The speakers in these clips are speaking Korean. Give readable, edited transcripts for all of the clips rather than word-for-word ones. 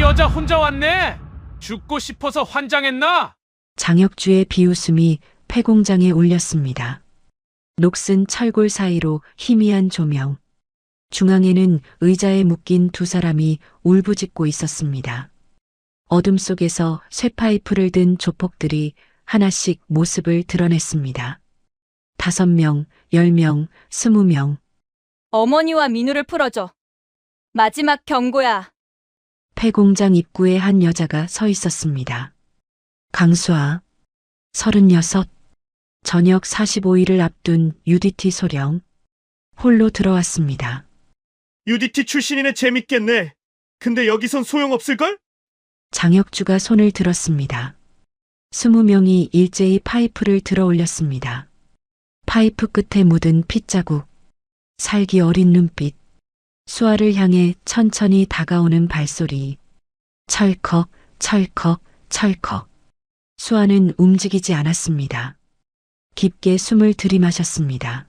여자 혼자 왔네. 죽고 싶어서 환장했나? 장혁주의 비웃음이 폐공장에 울렸습니다. 녹슨 철골 사이로 희미한 조명. 중앙에는 의자에 묶인 두 사람이 울부짖고 있었습니다. 어둠 속에서 쇠파이프를 든 조폭들이 하나씩 모습을 드러냈습니다. 5명, 10명, 20명. 어머니와 민우를 풀어줘. 마지막 경고야. 폐공장 입구에 한 여자가 서 있었습니다. 강수아, 36, 저녁 45일을 앞둔 UDT 소령. 홀로 들어왔습니다. UDT 출신이네. 재밌겠네. 근데 여기선 소용없을걸? 장혁주가 손을 들었습니다. 20명이 일제히 파이프를 들어 올렸습니다. 파이프 끝에 묻은 핏자국, 살기 어린 눈빛, 수아를 향해 천천히 다가오는 발소리. 철컥, 철컥, 철컥. 수아는 움직이지 않았습니다. 깊게 숨을 들이마셨습니다.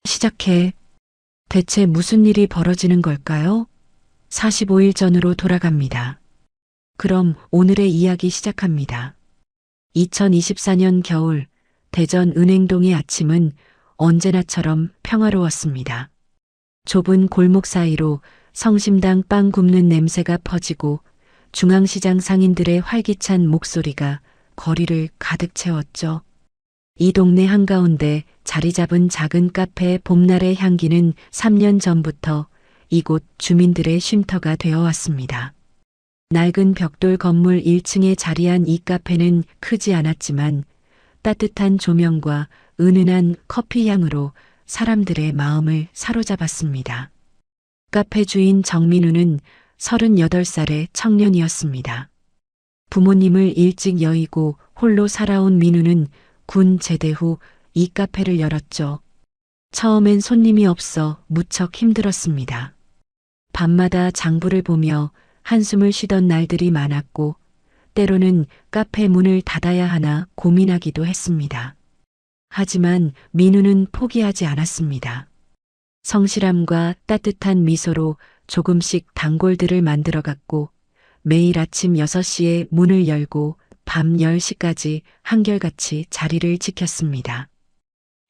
시작해. 대체 무슨 일이 벌어지는 걸까요? 45일 전으로 돌아갑니다. 그럼 오늘의 이야기 시작합니다. 2024년 겨울, 대전 은행동의 아침은 언제나처럼 평화로웠습니다. 좁은 골목 사이로 성심당 빵 굽는 냄새가 퍼지고 중앙시장 상인들의 활기찬 목소리가 거리를 가득 채웠죠. 이 동네 한가운데 자리 잡은 작은 카페의 봄날의 향기는 3년 전부터 이곳 주민들의 쉼터가 되어 왔습니다. 낡은 벽돌 건물 1층에 자리한 이 카페는 크지 않았지만 따뜻한 조명과 은은한 커피 향으로 사람들의 마음을 사로잡았습니다. 카페 주인 정민우는 38살의 청년이었습니다. 부모님을 일찍 여의고 홀로 살아온 민우는 군 제대 후 이 카페를 열었죠. 처음엔 손님이 없어 무척 힘들었습니다. 밤마다 장부를 보며 한숨을 쉬던 날들이 많았고 때로는 카페 문을 닫아야 하나 고민하기도 했습니다. 하지만 민우는 포기하지 않았습니다. 성실함과 따뜻한 미소로 조금씩 단골들을 만들어갔고 매일 아침 6시에 문을 열고 밤 10시까지 한결같이 자리를 지켰습니다.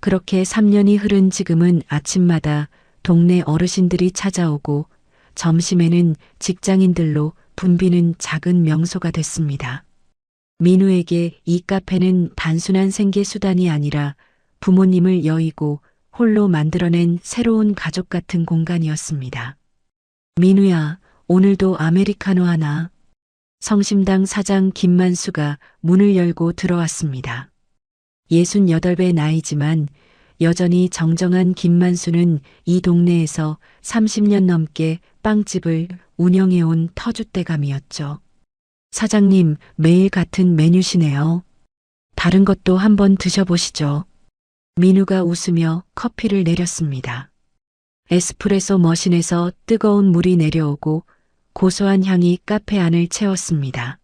그렇게 3년이 흐른 지금은 아침마다 동네 어르신들이 찾아오고 점심에는 직장인들로 붐비는 작은 명소가 됐습니다. 민우에게 이 카페는 단순한 생계 수단이 아니라 부모님을 여의고 홀로 만들어낸 새로운 가족 같은 공간이었습니다. 민우야, 오늘도 아메리카노 하나. 성심당 사장 김만수가 문을 열고 들어왔습니다. 68배 나이지만 여전히 정정한 김만수는 이 동네에서 30년 넘게 빵집을 운영해온 터줏대감이었죠. 사장님, 매일 같은 메뉴시네요. 다른 것도 한번 드셔보시죠. 민우가 웃으며 커피를 내렸습니다. 에스프레소 머신에서 뜨거운 물이 내려오고 고소한 향이 카페 안을 채웠습니다.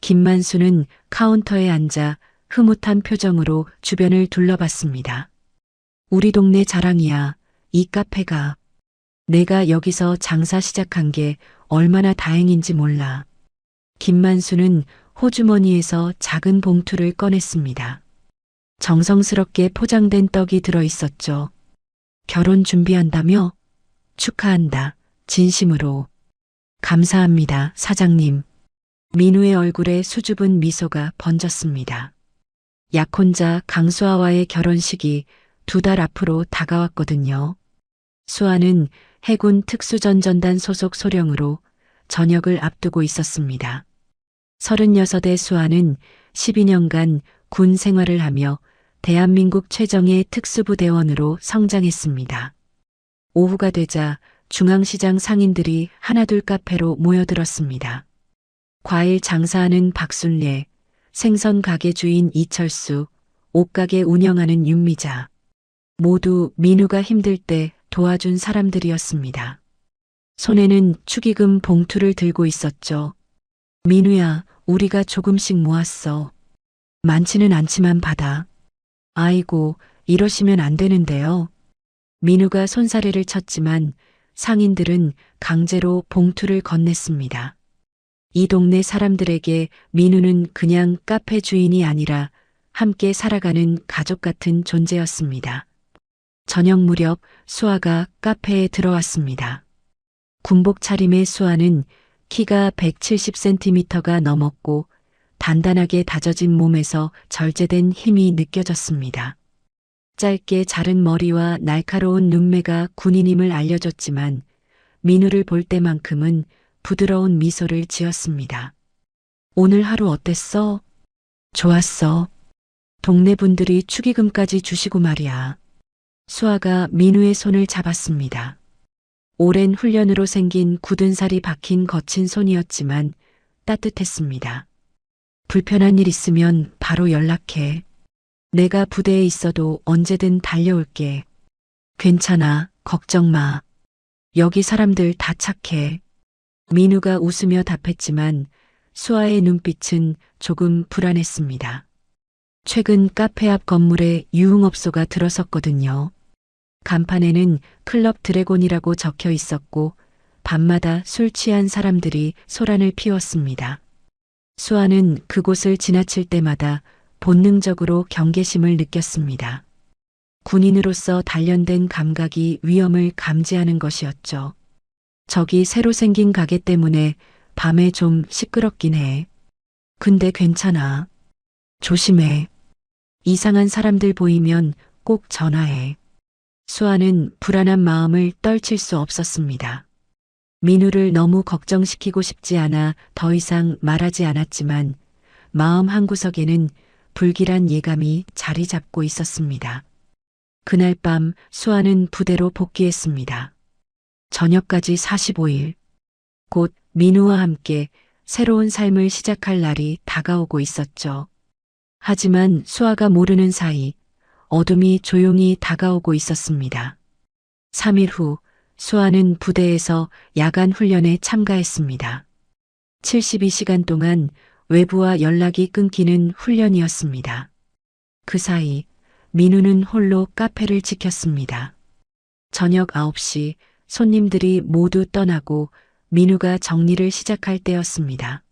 김만수는 카운터에 앉아 흐뭇한 표정으로 주변을 둘러봤습니다. 우리 동네 자랑이야, 이 카페가. 내가 여기서 장사 시작한 게 얼마나 다행인지 몰라. 김만수는 호주머니에서 작은 봉투를 꺼냈습니다. 정성스럽게 포장된 떡이 들어 있었죠. 결혼 준비한다며? 축하한다. 진심으로. 감사합니다, 사장님. 민우의 얼굴에 수줍은 미소가 번졌습니다. 약혼자 강수아와의 결혼식이 2달 앞으로 다가왔거든요. 수아는 해군 특수전전단 소속 소령으로 전역을 앞두고 있었습니다. 36의 수아는 12년간 군 생활을 하며 대한민국 최정예 특수부대원으로 성장했습니다. 오후가 되자 중앙시장 상인들이 하나둘 카페로 모여들었습니다. 과일 장사하는 박순례, 생선 가게 주인 이철수, 옷가게 운영하는 윤미자. 모두 민우가 힘들 때 도와준 사람들이었습니다. 손에는 축의금 봉투를 들고 있었죠. 민우야, 우리가 조금씩 모았어. 많지는 않지만 받아. 아이고, 이러시면 안 되는데요. 민우가 손사래를 쳤지만 상인들은 강제로 봉투를 건넸습니다. 이 동네 사람들에게 민우는 그냥 카페 주인이 아니라 함께 살아가는 가족 같은 존재였습니다. 저녁 무렵 수아가 카페에 들어왔습니다. 군복 차림의 수아는 키가 170cm가 넘었고 단단하게 다져진 몸에서 절제된 힘이 느껴졌습니다. 짧게 자른 머리와 날카로운 눈매가 군인임을 알려줬지만 민우를 볼 때만큼은 부드러운 미소를 지었습니다. 오늘 하루 어땠어? 좋았어. 동네 분들이 축의금까지 주시고 말이야. 수아가 민우의 손을 잡았습니다. 오랜 훈련으로 생긴 굳은 살이 박힌 거친 손이었지만 따뜻했습니다. 불편한 일 있으면 바로 연락해. 내가 부대에 있어도 언제든 달려올게. 괜찮아, 걱정 마. 여기 사람들 다 착해. 민우가 웃으며 답했지만 수아의 눈빛은 조금 불안했습니다. 최근 카페 앞 건물에 유흥업소가 들어섰거든요. 간판에는 클럽 드래곤이라고 적혀 있었고 밤마다 술 취한 사람들이 소란을 피웠습니다. 수아는 그곳을 지나칠 때마다 본능적으로 경계심을 느꼈습니다. 군인으로서 단련된 감각이 위험을 감지하는 것이었죠. 저기 새로 생긴 가게 때문에 밤에 좀 시끄럽긴 해. 근데 괜찮아. 조심해. 이상한 사람들 보이면 꼭 전화해. 수아는 불안한 마음을 떨칠 수 없었습니다. 민우를 너무 걱정시키고 싶지 않아 더 이상 말하지 않았지만 마음 한구석에는 불길한 예감이 자리 잡고 있었습니다. 그날 밤 수아는 부대로 복귀했습니다. 저녁까지 45일. 곧 민우와 함께 새로운 삶을 시작할 날이 다가오고 있었죠. 하지만 수아가 모르는 사이 어둠이 조용히 다가오고 있었습니다. 3일 후 수아는 부대에서 야간 훈련에 참가했습니다. 72시간 동안 외부와 연락이 끊기는 훈련이었습니다. 그 사이 민우는 홀로 카페를 지켰습니다. 저녁 9시 손님들이 모두 떠나고 민우가 정리를 시작할 때였습니다.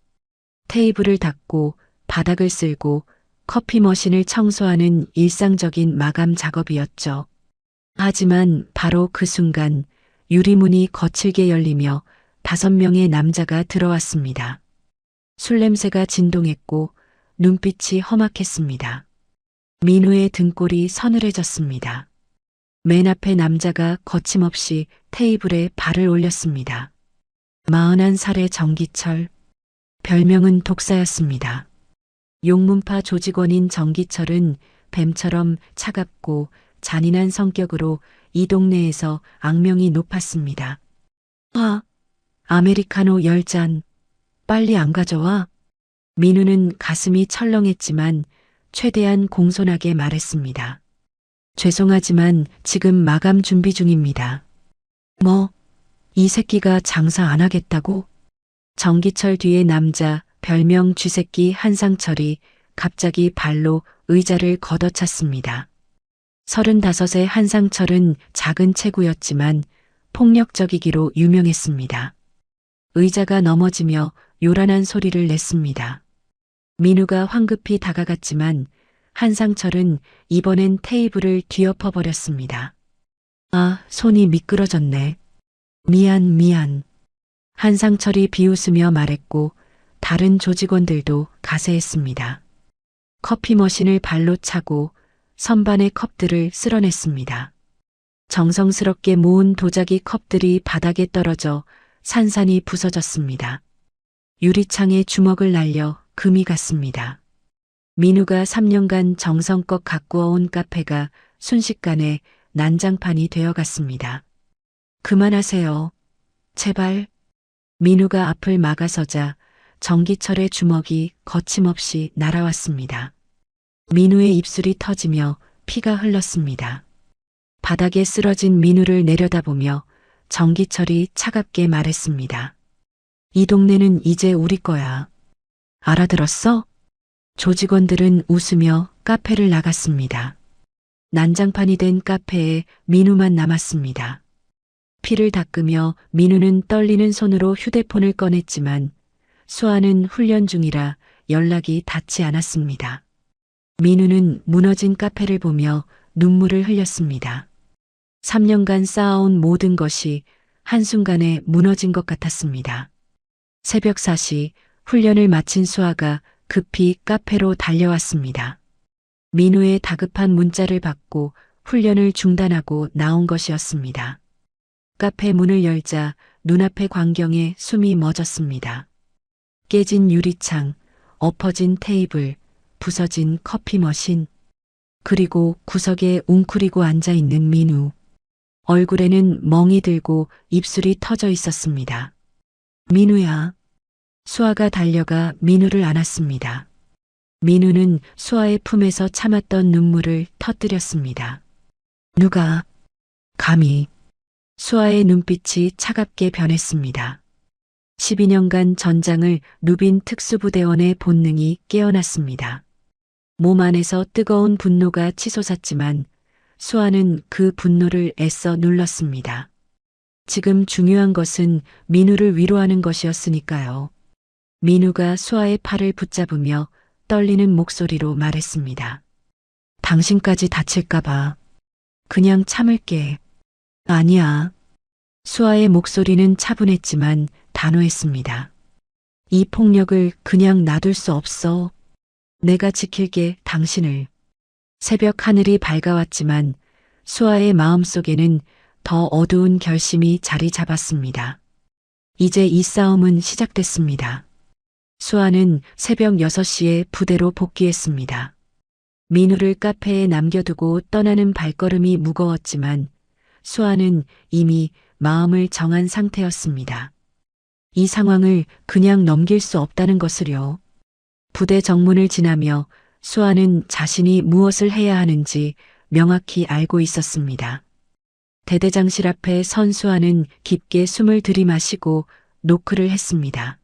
테이블을 닦고 바닥을 쓸고 커피 머신을 청소하는 일상적인 마감 작업이었죠. 하지만 바로 그 순간 유리문이 거칠게 열리며 5명의 남자가 들어왔습니다. 술 냄새가 진동했고 눈빛이 험악했습니다. 민우의 등골이 서늘해졌습니다. 맨 앞에 남자가 거침없이 테이블에 발을 올렸습니다. 41살의 정기철, 별명은 독사였습니다. 용문파 조직원인 정기철은 뱀처럼 차갑고 잔인한 성격으로 이 동네에서 악명이 높았습니다. 아메리카노 10잔, 빨리 안 가져와? 민우는 가슴이 철렁했지만 최대한 공손하게 말했습니다. 죄송하지만 지금 마감 준비 중입니다. 이 새끼가 장사 안 하겠다고? 정기철 뒤에 남자 별명 쥐새끼 한상철이 갑자기 발로 의자를 걷어찼습니다. 35의 한상철은 작은 체구였지만 폭력적이기로 유명했습니다. 의자가 넘어지며 요란한 소리를 냈습니다. 민우가 황급히 다가갔지만 한상철은 이번엔 테이블을 뒤엎어 버렸습니다. 손이 미끄러졌네. 미안. 한상철이 비웃으며 말했고 다른 조직원들도 가세했습니다. 커피 머신을 발로 차고 선반의 컵들을 쓸어냈습니다. 정성스럽게 모은 도자기 컵들이 바닥에 떨어져 산산이 부서졌습니다. 유리창에 주먹을 날려 금이 갔습니다. 민우가 3년간 정성껏 가꾸어온 카페가 순식간에 난장판이 되어갔습니다. 그만하세요. 제발. 민우가 앞을 막아서자 정기철의 주먹이 거침없이 날아왔습니다. 민우의 입술이 터지며 피가 흘렀습니다. 바닥에 쓰러진 민우를 내려다보며 정기철이 차갑게 말했습니다. 이 동네는 이제 우리 거야. 알아들었어? 조직원들은 웃으며 카페를 나갔습니다. 난장판이 된 카페에 민우만 남았습니다. 피를 닦으며 민우는 떨리는 손으로 휴대폰을 꺼냈지만 수아는 훈련 중이라 연락이 닿지 않았습니다. 민우는 무너진 카페를 보며 눈물을 흘렸습니다. 3년간 쌓아온 모든 것이 한순간에 무너진 것 같았습니다. 새벽 4시 훈련을 마친 수아가 급히 카페로 달려왔습니다. 민우의 다급한 문자를 받고 훈련을 중단하고 나온 것이었습니다. 카페 문을 열자 눈앞의 광경에 숨이 멎었습니다. 깨진 유리창, 엎어진 테이블, 부서진 커피 머신, 그리고 구석에 웅크리고 앉아있는 민우. 얼굴에는 멍이 들고 입술이 터져 있었습니다. 민우야. 수아가 달려가 민우를 안았습니다. 민우는 수아의 품에서 참았던 눈물을 터뜨렸습니다. 누가 감히. 수아의 눈빛이 차갑게 변했습니다. 12년간 전장을 누빈 특수부대원의 본능이 깨어났습니다. 몸 안에서 뜨거운 분노가 치솟았지만 수아는 그 분노를 애써 눌렀습니다. 지금 중요한 것은 민우를 위로하는 것이었으니까요. 민우가 수아의 팔을 붙잡으며 떨리는 목소리로 말했습니다. 당신까지 다칠까봐. 그냥 참을게. 아니야. 수아의 목소리는 차분했지만 단호했습니다. 이 폭력을 그냥 놔둘 수 없어. 내가 지킬게, 당신을. 새벽 하늘이 밝아왔지만 수아의 마음속에는 더 어두운 결심이 자리 잡았습니다. 이제 이 싸움은 시작됐습니다. 수아는 새벽 6시에 부대로 복귀했습니다. 민우를 카페에 남겨두고 떠나는 발걸음이 무거웠지만 수아는 이미 마음을 정한 상태였습니다. 이 상황을 그냥 넘길 수 없다는 것을요. 부대 정문을 지나며 수아는 자신이 무엇을 해야 하는지 명확히 알고 있었습니다. 대대장실 앞에 선 수아는 깊게 숨을 들이마시고 노크를 했습니다.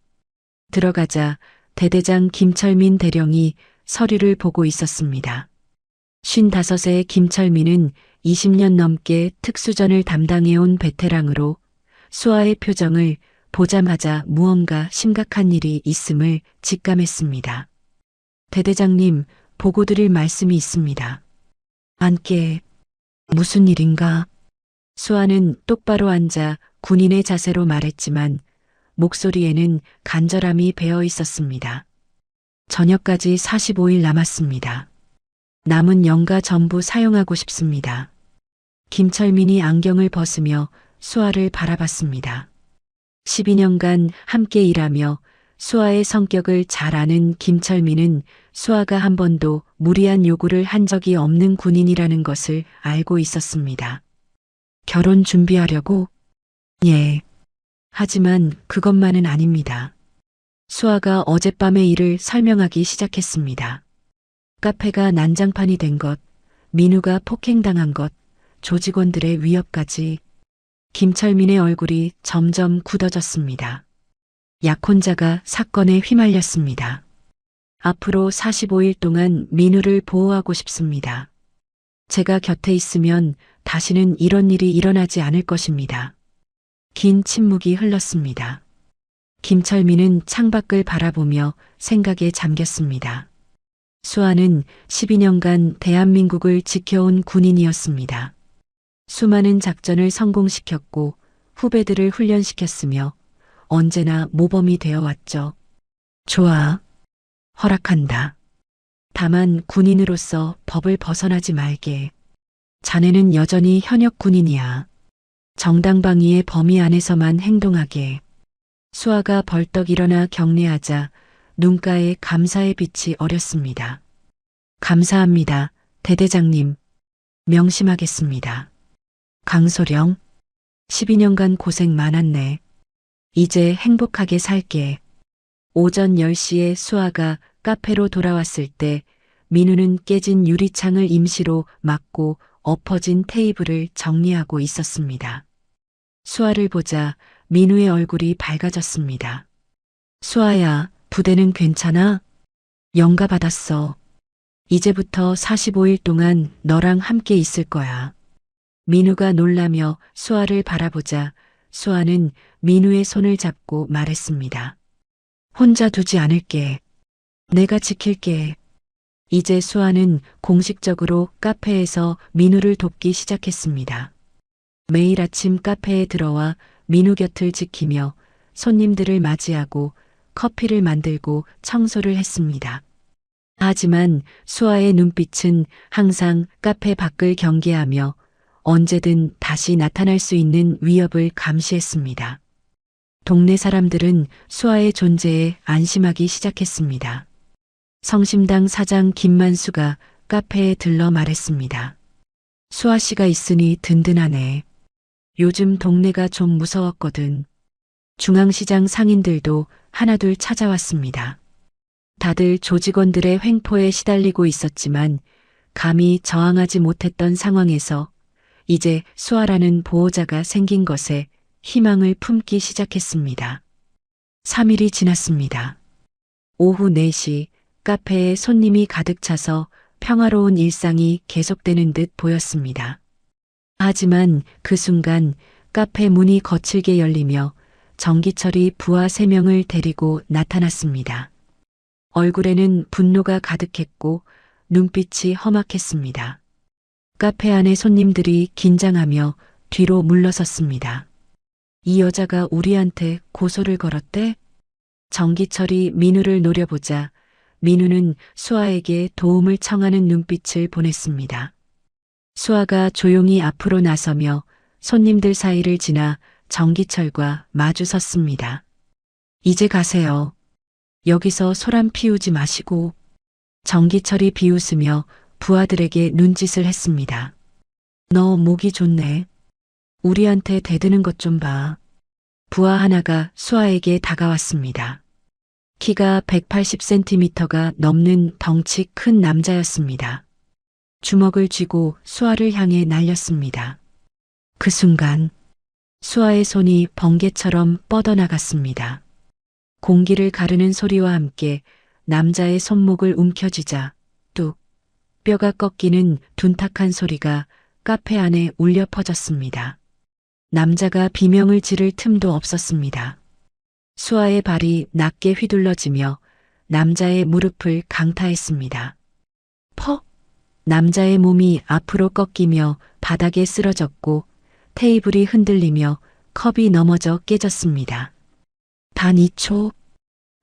들어가자 대대장 김철민 대령이 서류를 보고 있었습니다. 55세 김철민은 20년 넘게 특수전을 담당해온 베테랑으로 수아의 표정을 보자마자 무언가 심각한 일이 있음을 직감했습니다. 대대장님, 보고 드릴 말씀이 있습니다. 앉게. 무슨 일인가? 수아는 똑바로 앉아 군인의 자세로 말했지만 목소리에는 간절함이 배어 있었습니다. 저녁까지 45일 남았습니다. 남은 연가 전부 사용하고 싶습니다. 김철민이 안경을 벗으며 수아를 바라봤습니다. 12년간 함께 일하며 수아의 성격을 잘 아는 김철민은 수아가 한 번도 무리한 요구를 한 적이 없는 군인이라는 것을 알고 있었습니다. 결혼 준비하려고? 예. 하지만 그것만은 아닙니다. 수아가 어젯밤의 일을 설명하기 시작했습니다. 카페가 난장판이 된 것, 민우가 폭행당한 것, 조직원들의 위협까지. 김철민의 얼굴이 점점 굳어졌습니다. 약혼자가 사건에 휘말렸습니다. 앞으로 45일 동안 민우를 보호하고 싶습니다. 제가 곁에 있으면 다시는 이런 일이 일어나지 않을 것입니다. 긴 침묵이 흘렀습니다. 김철민은 창밖을 바라보며 생각에 잠겼습니다. 수아는 12년간 대한민국을 지켜온 군인이었습니다. 수많은 작전을 성공시켰고 후배들을 훈련시켰으며 언제나 모범이 되어왔죠. 좋아. 허락한다. 다만 군인으로서 법을 벗어나지 말게. 자네는 여전히 현역 군인이야. 정당방위의 범위 안에서만 행동하게. 수아가 벌떡 일어나 경례하자 눈가에 감사의 빛이 어렸습니다. 감사합니다, 대대장님. 명심하겠습니다. 강소령, 12년간 고생 많았네. 이제 행복하게 살게. 오전 10시에 수아가 카페로 돌아왔을 때 민우는 깨진 유리창을 임시로 막고 엎어진 테이블을 정리하고 있었습니다. 수아를 보자 민우의 얼굴이 밝아졌습니다. 수아야, 부대는 괜찮아? 연가 받았어. 이제부터 45일 동안 너랑 함께 있을 거야. 민우가 놀라며 수아를 바라보자 수아는 민우의 손을 잡고 말했습니다. 혼자 두지 않을게. 내가 지킬게. 이제 수아는 공식적으로 카페에서 민우를 돕기 시작했습니다. 매일 아침 카페에 들어와 민우 곁을 지키며 손님들을 맞이하고 커피를 만들고 청소를 했습니다. 하지만 수아의 눈빛은 항상 카페 밖을 경계하며 언제든 다시 나타날 수 있는 위협을 감시했습니다. 동네 사람들은 수아의 존재에 안심하기 시작했습니다. 성심당 사장 김만수가 카페에 들러 말했습니다. 수아 씨가 있으니 든든하네. 요즘 동네가 좀 무서웠거든. 중앙시장 상인들도 하나둘 찾아왔습니다. 다들 조직원들의 횡포에 시달리고 있었지만 감히 저항하지 못했던 상황에서 이제 수아라는 보호자가 생긴 것에 희망을 품기 시작했습니다. 3일이 지났습니다. 오후 4시 카페에 손님이 가득 차서 평화로운 일상이 계속되는 듯 보였습니다. 하지만 그 순간 카페 문이 거칠게 열리며 정기철이 부하 3명을 데리고 나타났습니다. 얼굴에는 분노가 가득했고 눈빛이 험악했습니다. 카페 안의 손님들이 긴장하며 뒤로 물러섰습니다. 이 여자가 우리한테 고소를 걸었대? 정기철이 민우를 노려보자 민우는 수아에게 도움을 청하는 눈빛을 보냈습니다. 수아가 조용히 앞으로 나서며 손님들 사이를 지나 정기철과 마주 섰습니다. 이제 가세요. 여기서 소란 피우지 마시고. 정기철이 비웃으며 부하들에게 눈짓을 했습니다. 너 목이 좋네. 우리한테 대드는 것 좀 봐. 부하 하나가 수아에게 다가왔습니다. 키가 180cm가 넘는 덩치 큰 남자였습니다. 주먹을 쥐고 수아를 향해 날렸습니다. 그 순간 수아의 손이 번개처럼 뻗어나갔습니다. 공기를 가르는 소리와 함께 남자의 손목을 움켜쥐자 뚝 뼈가 꺾이는 둔탁한 소리가 카페 안에 울려 퍼졌습니다. 남자가 비명을 지를 틈도 없었습니다. 수아의 발이 낮게 휘둘러지며 남자의 무릎을 강타했습니다. 퍽! 남자의 몸이 앞으로 꺾이며 바닥에 쓰러졌고 테이블이 흔들리며 컵이 넘어져 깨졌습니다. 단 2초.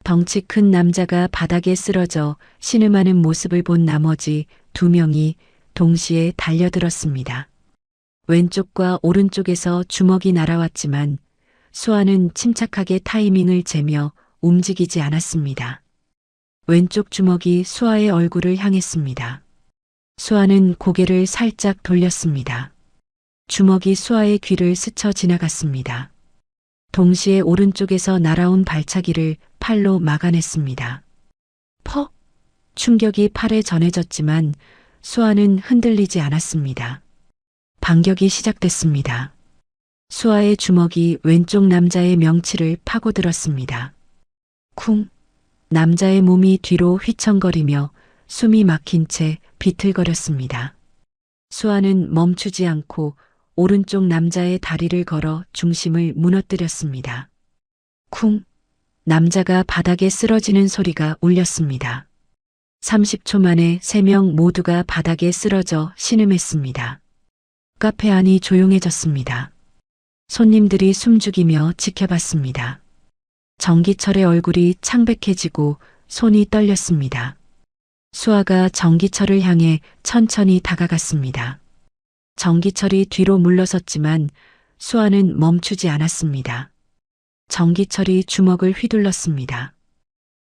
덩치 큰 남자가 바닥에 쓰러져 신음하는 모습을 본 나머지 2명이 동시에 달려들었습니다. 왼쪽과 오른쪽에서 주먹이 날아왔지만 수아는 침착하게 타이밍을 재며 움직이지 않았습니다. 왼쪽 주먹이 수아의 얼굴을 향했습니다. 수아는 고개를 살짝 돌렸습니다. 주먹이 수아의 귀를 스쳐 지나갔습니다. 동시에 오른쪽에서 날아온 발차기를 팔로 막아냈습니다. 퍽! 충격이 팔에 전해졌지만 수아는 흔들리지 않았습니다. 반격이 시작됐습니다. 수아의 주먹이 왼쪽 남자의 명치를 파고들었습니다. 쿵! 남자의 몸이 뒤로 휘청거리며 숨이 막힌 채 비틀거렸습니다. 수아는 멈추지 않고 오른쪽 남자의 다리를 걸어 중심을 무너뜨렸습니다. 쿵! 남자가 바닥에 쓰러지는 소리가 울렸습니다. 30초 만에 3명 모두가 바닥에 쓰러져 신음했습니다. 카페 안이 조용해졌습니다. 손님들이 숨죽이며 지켜봤습니다. 정기철의 얼굴이 창백해지고 손이 떨렸습니다. 수아가 정기철을 향해 천천히 다가갔습니다. 정기철이 뒤로 물러섰지만 수아는 멈추지 않았습니다. 정기철이 주먹을 휘둘렀습니다.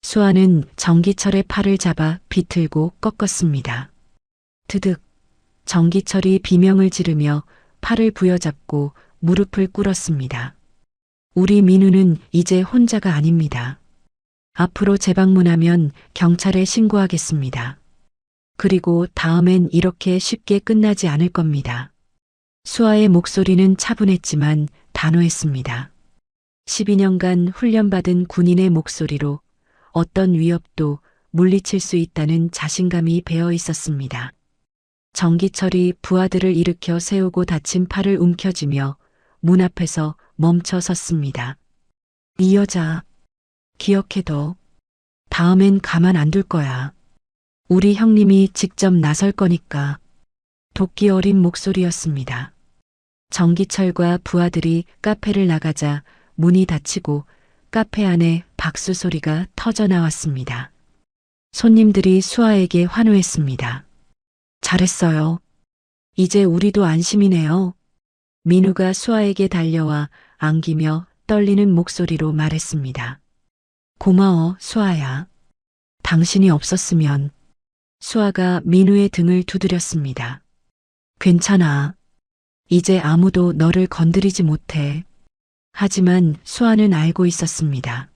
수아는 정기철의 팔을 잡아 비틀고 꺾었습니다. 드득. 정기철이 비명을 지르며 팔을 부여잡고 무릎을 꿇었습니다. 우리 민우는 이제 혼자가 아닙니다. 앞으로 재방문하면 경찰에 신고하겠습니다. 그리고 다음엔 이렇게 쉽게 끝나지 않을 겁니다. 수아의 목소리는 차분했지만 단호했습니다. 12년간 훈련받은 군인의 목소리로 어떤 위협도 물리칠 수 있다는 자신감이 배어 있었습니다. 정기철이 부하들을 일으켜 세우고 다친 팔을 움켜쥐며 문 앞에서 멈춰 섰습니다. 이 여자, 기억해둬. 다음엔 가만 안 둘 거야. 우리 형님이 직접 나설 거니까. 도끼 어린 목소리였습니다. 정기철과 부하들이 카페를 나가자 문이 닫히고 카페 안에 박수 소리가 터져 나왔습니다. 손님들이 수아에게 환호했습니다. 잘했어요. 이제 우리도 안심이네요. 민우가 수아에게 달려와 안기며 떨리는 목소리로 말했습니다. 고마워, 수아야. 당신이 없었으면. 수아가 민우의 등을 두드렸습니다. 괜찮아. 이제 아무도 너를 건드리지 못해. 하지만 수아는 알고 있었습니다.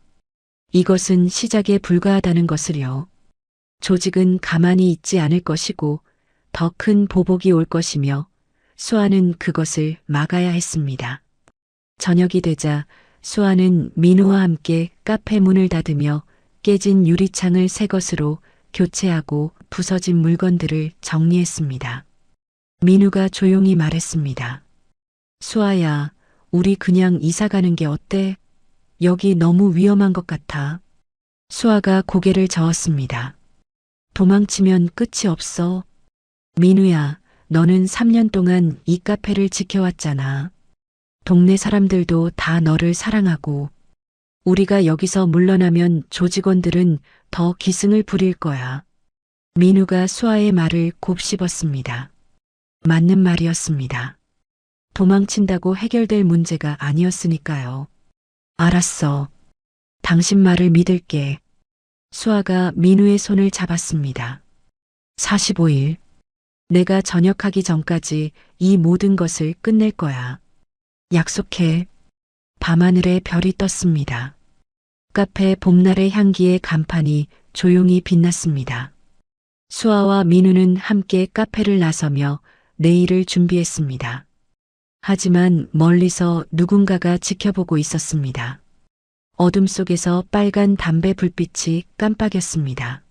이것은 시작에 불과하다는 것을요. 조직은 가만히 있지 않을 것이고 더 큰 보복이 올 것이며 수아는 그것을 막아야 했습니다. 저녁이 되자 수아는 민우와 함께 카페 문을 닫으며 깨진 유리창을 새 것으로 교체하고 부서진 물건들을 정리했습니다. 민우가 조용히 말했습니다. 수아야, 우리 그냥 이사 가는 게 어때? 여기 너무 위험한 것 같아. 수아가 고개를 저었습니다. 도망치면 끝이 없어. 민우야, 너는 3년 동안 이 카페를 지켜왔잖아. 동네 사람들도 다 너를 사랑하고 우리가 여기서 물러나면 조직원들은 더 기승을 부릴 거야. 민우가 수아의 말을 곱씹었습니다. 맞는 말이었습니다. 도망친다고 해결될 문제가 아니었으니까요. 알았어. 당신 말을 믿을게. 수아가 민우의 손을 잡았습니다. 45일. 내가 전역하기 전까지 이 모든 것을 끝낼 거야. 약속해. 밤하늘에 별이 떴습니다. 카페 봄날의 향기의 간판이 조용히 빛났습니다. 수아와 민우는 함께 카페를 나서며 내일을 준비했습니다. 하지만 멀리서 누군가가 지켜보고 있었습니다. 어둠 속에서 빨간 담배 불빛이 깜빡였습니다.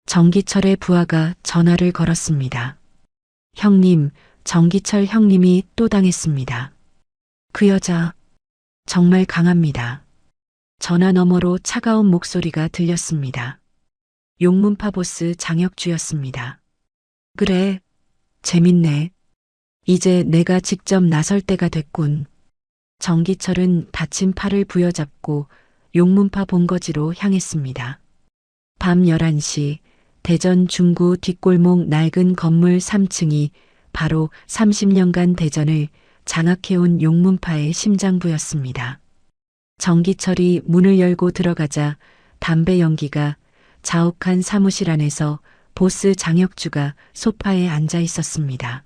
정기철의 부하가 전화를 걸었습니다. 형님, 정기철 형님이 또 당했습니다. 그 여자 정말 강합니다. 전화 너머로 차가운 목소리가 들렸습니다. 용문파 보스 장혁주였습니다. 그래, 재밌네. 이제 내가 직접 나설 때가 됐군. 정기철은 다친 팔을 부여잡고 용문파 본거지로 향했습니다. 밤 11시 대전 중구 뒷골목 낡은 건물 3층이 바로 30년간 대전을 장악해온 용문파의 심장부였습니다. 정기철이 문을 열고 들어가자 담배 연기가 자욱한 사무실 안에서 보스 장혁주가 소파에 앉아 있었습니다.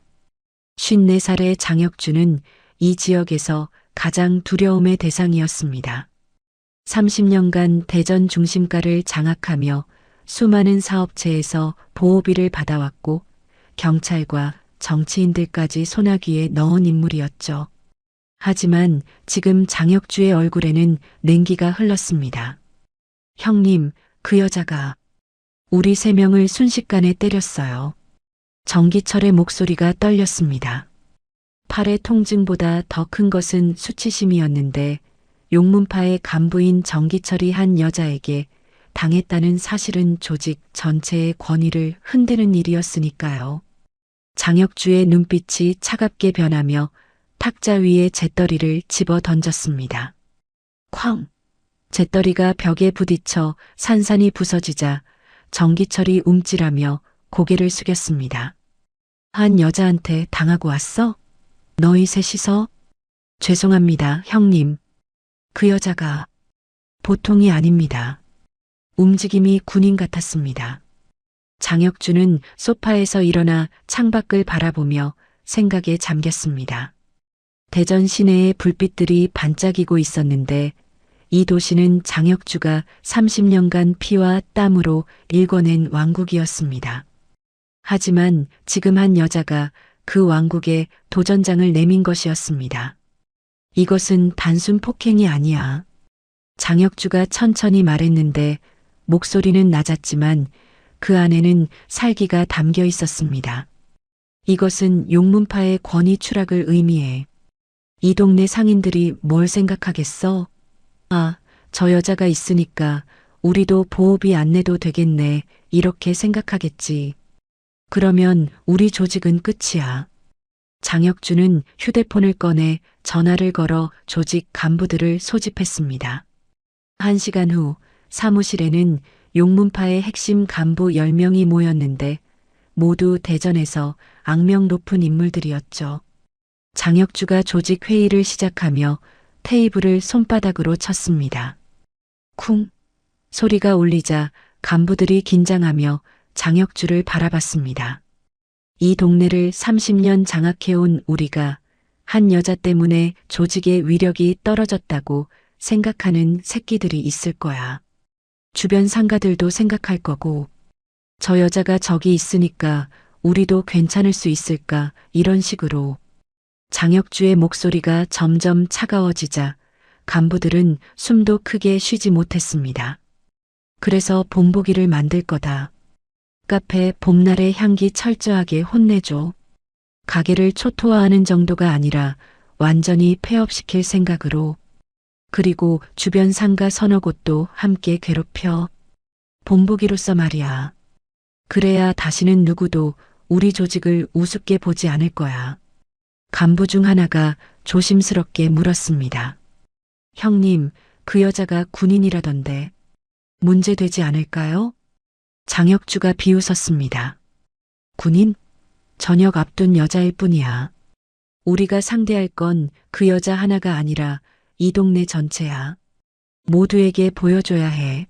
54살의 장혁주는 이 지역에서 가장 두려움의 대상이었습니다. 30년간 대전 중심가를 장악하며 수많은 사업체에서 보호비를 받아왔고 경찰과 정치인들까지 소나귀에 넣은 인물이었죠. 하지만 지금 장혁주의 얼굴에는 냉기가 흘렀습니다. 형님, 그 여자가 우리 3명을 순식간에 때렸어요. 정기철의 목소리가 떨렸습니다. 팔의 통증보다 더 큰 것은 수치심이었는데 용문파의 간부인 정기철이 한 여자에게 당했다는 사실은 조직 전체의 권위를 흔드는 일이었으니까요. 장혁주의 눈빛이 차갑게 변하며 탁자 위에 잿더리를 집어 던졌습니다. 쾅! 잿더리가 벽에 부딪혀 산산이 부서지자 정기철이 움찔하며 고개를 숙였습니다. 한 여자한테 당하고 왔어? 너희 셋이서? 죄송합니다, 형님. 그 여자가 보통이 아닙니다. 움직임이 군인 같았습니다. 장혁주는 소파에서 일어나 창밖을 바라보며 생각에 잠겼습니다. 대전 시내의 불빛들이 반짝이고 있었는데 이 도시는 장혁주가 30년간 피와 땀으로 일궈낸 왕국이었습니다. 하지만 지금 한 여자가 그 왕국에 도전장을 내민 것이었습니다. 이것은 단순 폭행이 아니야. 장혁주가 천천히 말했는데 목소리는 낮았지만 그 안에는 살기가 담겨 있었습니다. 이것은 용문파의 권위 추락을 의미해. 이 동네 상인들이 뭘 생각하겠어? 아, 저 여자가 있으니까 우리도 보호비 안 내도 되겠네. 이렇게 생각하겠지. 그러면 우리 조직은 끝이야. 장혁주는 휴대폰을 꺼내 전화를 걸어 조직 간부들을 소집했습니다. 1시간 후 사무실에는 용문파의 핵심 간부 10명이 모였는데 모두 대전에서 악명 높은 인물들이었죠. 장혁주가 조직 회의를 시작하며 테이블을 손바닥으로 쳤습니다. 쿵! 소리가 울리자 간부들이 긴장하며 장혁주를 바라봤습니다. 이 동네를 30년 장악해온 우리가 한 여자 때문에 조직의 위력이 떨어졌다고 생각하는 새끼들이 있을 거야. 주변 상가들도 생각할 거고, 저 여자가 저기 있으니까 우리도 괜찮을 수 있을까, 이런 식으로. 장혁주의 목소리가 점점 차가워지자 간부들은 숨도 크게 쉬지 못했습니다. 그래서 본보기를 만들 거다. 카페 봄날의 향기 철저하게 혼내줘. 가게를 초토화하는 정도가 아니라 완전히 폐업시킬 생각으로. 그리고 주변 상가 서너 곳도 함께 괴롭혀. 본보기로서 말이야. 그래야 다시는 누구도 우리 조직을 우습게 보지 않을 거야. 간부 중 하나가 조심스럽게 물었습니다. 형님, 그 여자가 군인이라던데 문제되지 않을까요? 장혁주가 비웃었습니다. 군인? 저녁 앞둔 여자일 뿐이야. 우리가 상대할 건 그 여자 하나가 아니라 이 동네 전체야. 모두에게 보여줘야 해.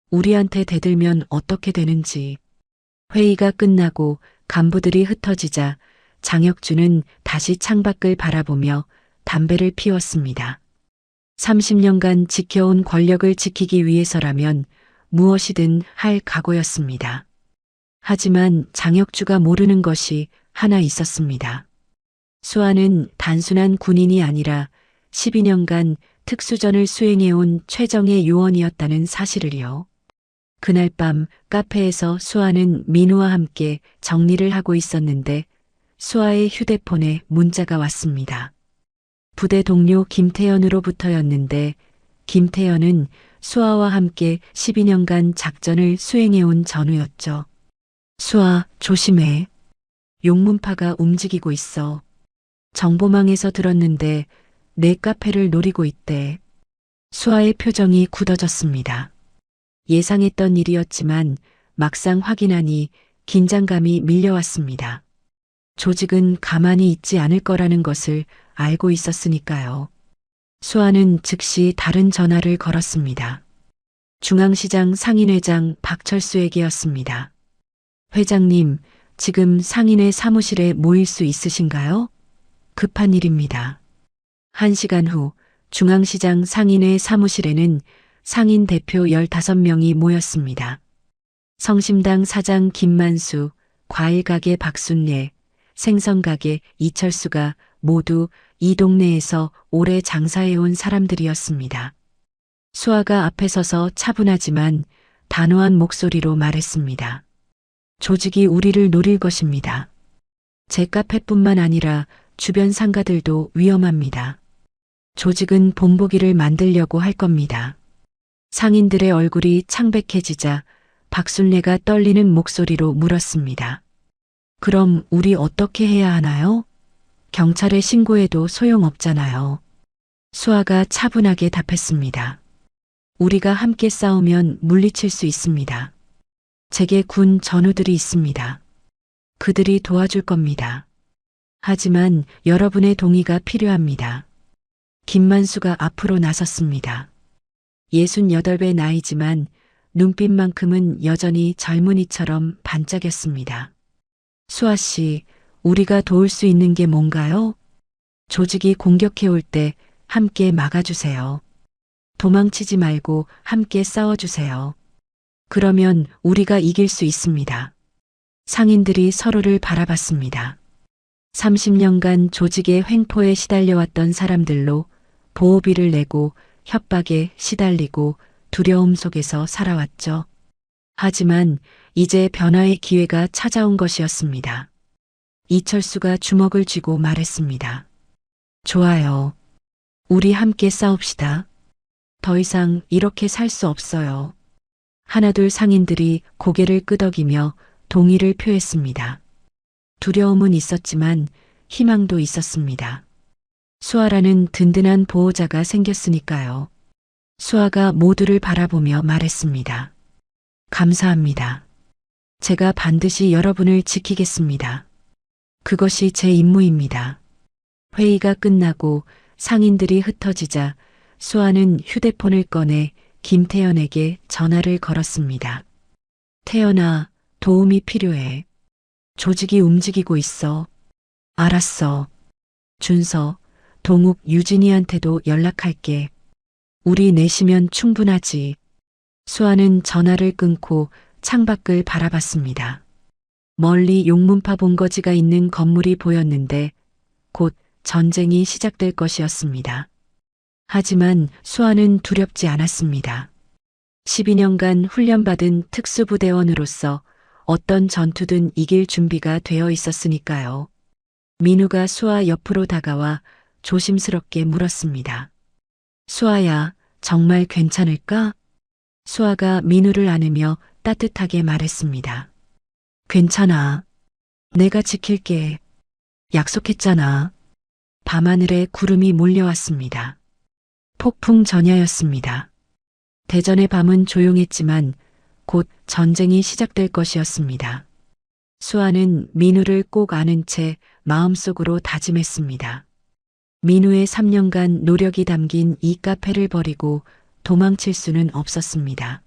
우리한테 대들면 어떻게 되는지. 회의가 끝나고 간부들이 흩어지자 장혁주는 다시 창밖을 바라보며 담배를 피웠습니다. 30년간 지켜온 권력을 지키기 위해서라면 무엇이든 할 각오였습니다. 하지만 장혁주가 모르는 것이 하나 있었습니다. 수아는 단순한 군인이 아니라 12년간 특수전을 수행해온 최정예 요원이었다는 사실을요. 그날 밤 카페에서 수아는 민우와 함께 정리를 하고 있었는데 수아의 휴대폰에 문자가 왔습니다. 부대 동료 김태현으로부터였는데 김태현은 수아와 함께 12년간 작전을 수행해온 전우였죠. 수아, 조심해. 용문파가 움직이고 있어. 정보망에서 들었는데 내 카페를 노리고 있대. 수아의 표정이 굳어졌습니다. 예상했던 일이었지만 막상 확인하니 긴장감이 밀려왔습니다. 조직은 가만히 있지 않을 거라는 것을 알고 있었으니까요. 수아는 즉시 다른 전화를 걸었습니다. 중앙시장 상인회장 박철수에게였습니다. 회장님, 지금 상인회 사무실에 모일 수 있으신가요? 급한 일입니다. 1시간 후 중앙시장 상인회 사무실에는 상인 대표 15명이 모였습니다. 성심당 사장 김만수, 과일가게 박순례, 생선가게 이철수가 모두 이 동네에서 오래 장사해온 사람들이었습니다. 수아가 앞에 서서 차분하지만 단호한 목소리로 말했습니다. 조직이 우리를 노릴 것입니다. 제 카페뿐만 아니라 주변 상가들도 위험합니다. 조직은 본보기를 만들려고 할 겁니다. 상인들의 얼굴이 창백해지자 박순례가 떨리는 목소리로 물었습니다. 그럼 우리 어떻게 해야 하나요? 경찰에 신고해도 소용없잖아요. 수아가 차분하게 답했습니다. 우리가 함께 싸우면 물리칠 수 있습니다. 제게 군 전우들이 있습니다. 그들이 도와줄 겁니다. 하지만 여러분의 동의가 필요합니다. 김만수가 앞으로 나섰습니다. 68배 나이지만 눈빛만큼은 여전히 젊은이처럼 반짝였습니다. 수아 씨, 우리가 도울 수 있는 게 뭔가요? 조직이 공격해 올 때 함께 막아주세요. 도망치지 말고 함께 싸워주세요. 그러면 우리가 이길 수 있습니다. 상인들이 서로를 바라봤습니다. 30년간 조직의 횡포에 시달려왔던 사람들로 보호비를 내고 협박에 시달리고 두려움 속에서 살아왔죠. 하지만 이제 변화의 기회가 찾아온 것이었습니다. 이철수가 주먹을 쥐고 말했습니다. 좋아요. 우리 함께 싸웁시다. 더 이상 이렇게 살 수 없어요. 하나둘 상인들이 고개를 끄덕이며 동의를 표했습니다. 두려움은 있었지만 희망도 있었습니다. 수아라는 든든한 보호자가 생겼으니까요. 수아가 모두를 바라보며 말했습니다. 감사합니다. 제가 반드시 여러분을 지키겠습니다. 그것이 제 임무입니다. 회의가 끝나고 상인들이 흩어지자 수아는 휴대폰을 꺼내 김태연에게 전화를 걸었습니다. 태연아, 도움이 필요해. 조직이 움직이고 있어. 알았어. 준서, 동욱, 유진이한테도 연락할게. 우리 넷이면 충분하지. 수아는 전화를 끊고 창밖을 바라봤습니다. 멀리 용문파 본거지가 있는 건물이 보였는데 곧 전쟁이 시작될 것이었습니다. 하지만 수아는 두렵지 않았습니다. 12년간 훈련받은 특수부대원으로서 어떤 전투든 이길 준비가 되어 있었으니까요. 민우가 수아 옆으로 다가와 조심스럽게 물었습니다. 수아야, 정말 괜찮을까? 수아가 민우를 안으며 따뜻하게 말했습니다. 괜찮아. 내가 지킬게. 약속했잖아. 밤하늘에 구름이 몰려왔습니다. 폭풍 전야였습니다. 대전의 밤은 조용했지만 곧 전쟁이 시작될 것이었습니다. 수아는 민우를 꼭 안은 채 마음속으로 다짐했습니다. 민우의 3년간 노력이 담긴 이 카페를 버리고 도망칠 수는 없었습니다.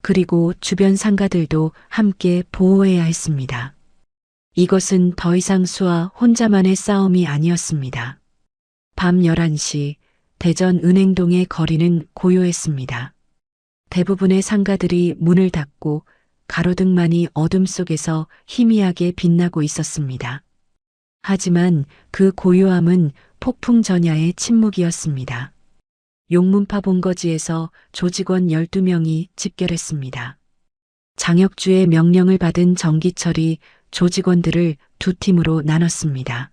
그리고 주변 상가들도 함께 보호해야 했습니다. 이것은 더 이상 수아 혼자만의 싸움이 아니었습니다. 밤 11시 대전 은행동의 거리는 고요했습니다. 대부분의 상가들이 문을 닫고 가로등만이 어둠 속에서 희미하게 빛나고 있었습니다. 하지만 그 고요함은 폭풍 전야의 침묵이었습니다. 용문파 본거지에서 조직원 12명이 집결했습니다. 장혁주의 명령을 받은 정기철이 조직원들을 두 팀으로 나눴습니다.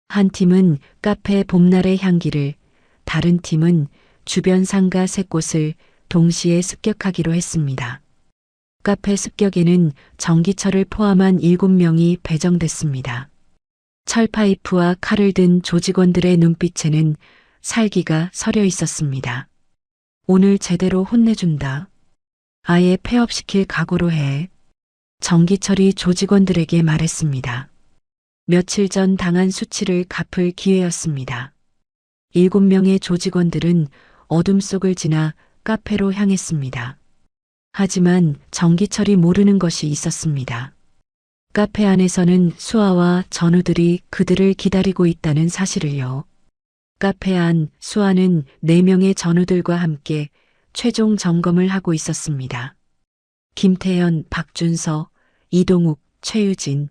한 팀은 카페 봄날의 향기를, 다른 팀은 주변 상가 3곳을 동시에 습격하기로 했습니다. 카페 습격에는 정기철을 포함한 7명이 배정됐습니다. 철파이프와 칼을 든 조직원들의 눈빛에는 살기가 서려 있었습니다. 오늘 제대로 혼내준다. 아예 폐업시킬 각오로 해. 정기철이 조직원들에게 말했습니다. 며칠 전 당한 수치를 갚을 기회였습니다. 7명의 조직원들은 어둠 속을 지나 카페로 향했습니다. 하지만 정기철이 모르는 것이 있었습니다. 카페 안에서는 수아와 전우들이 그들을 기다리고 있다는 사실을요. 카페 안 수아는 4명의 전우들과 함께 최종 점검을 하고 있었습니다. 김태연, 박준서, 이동욱, 최유진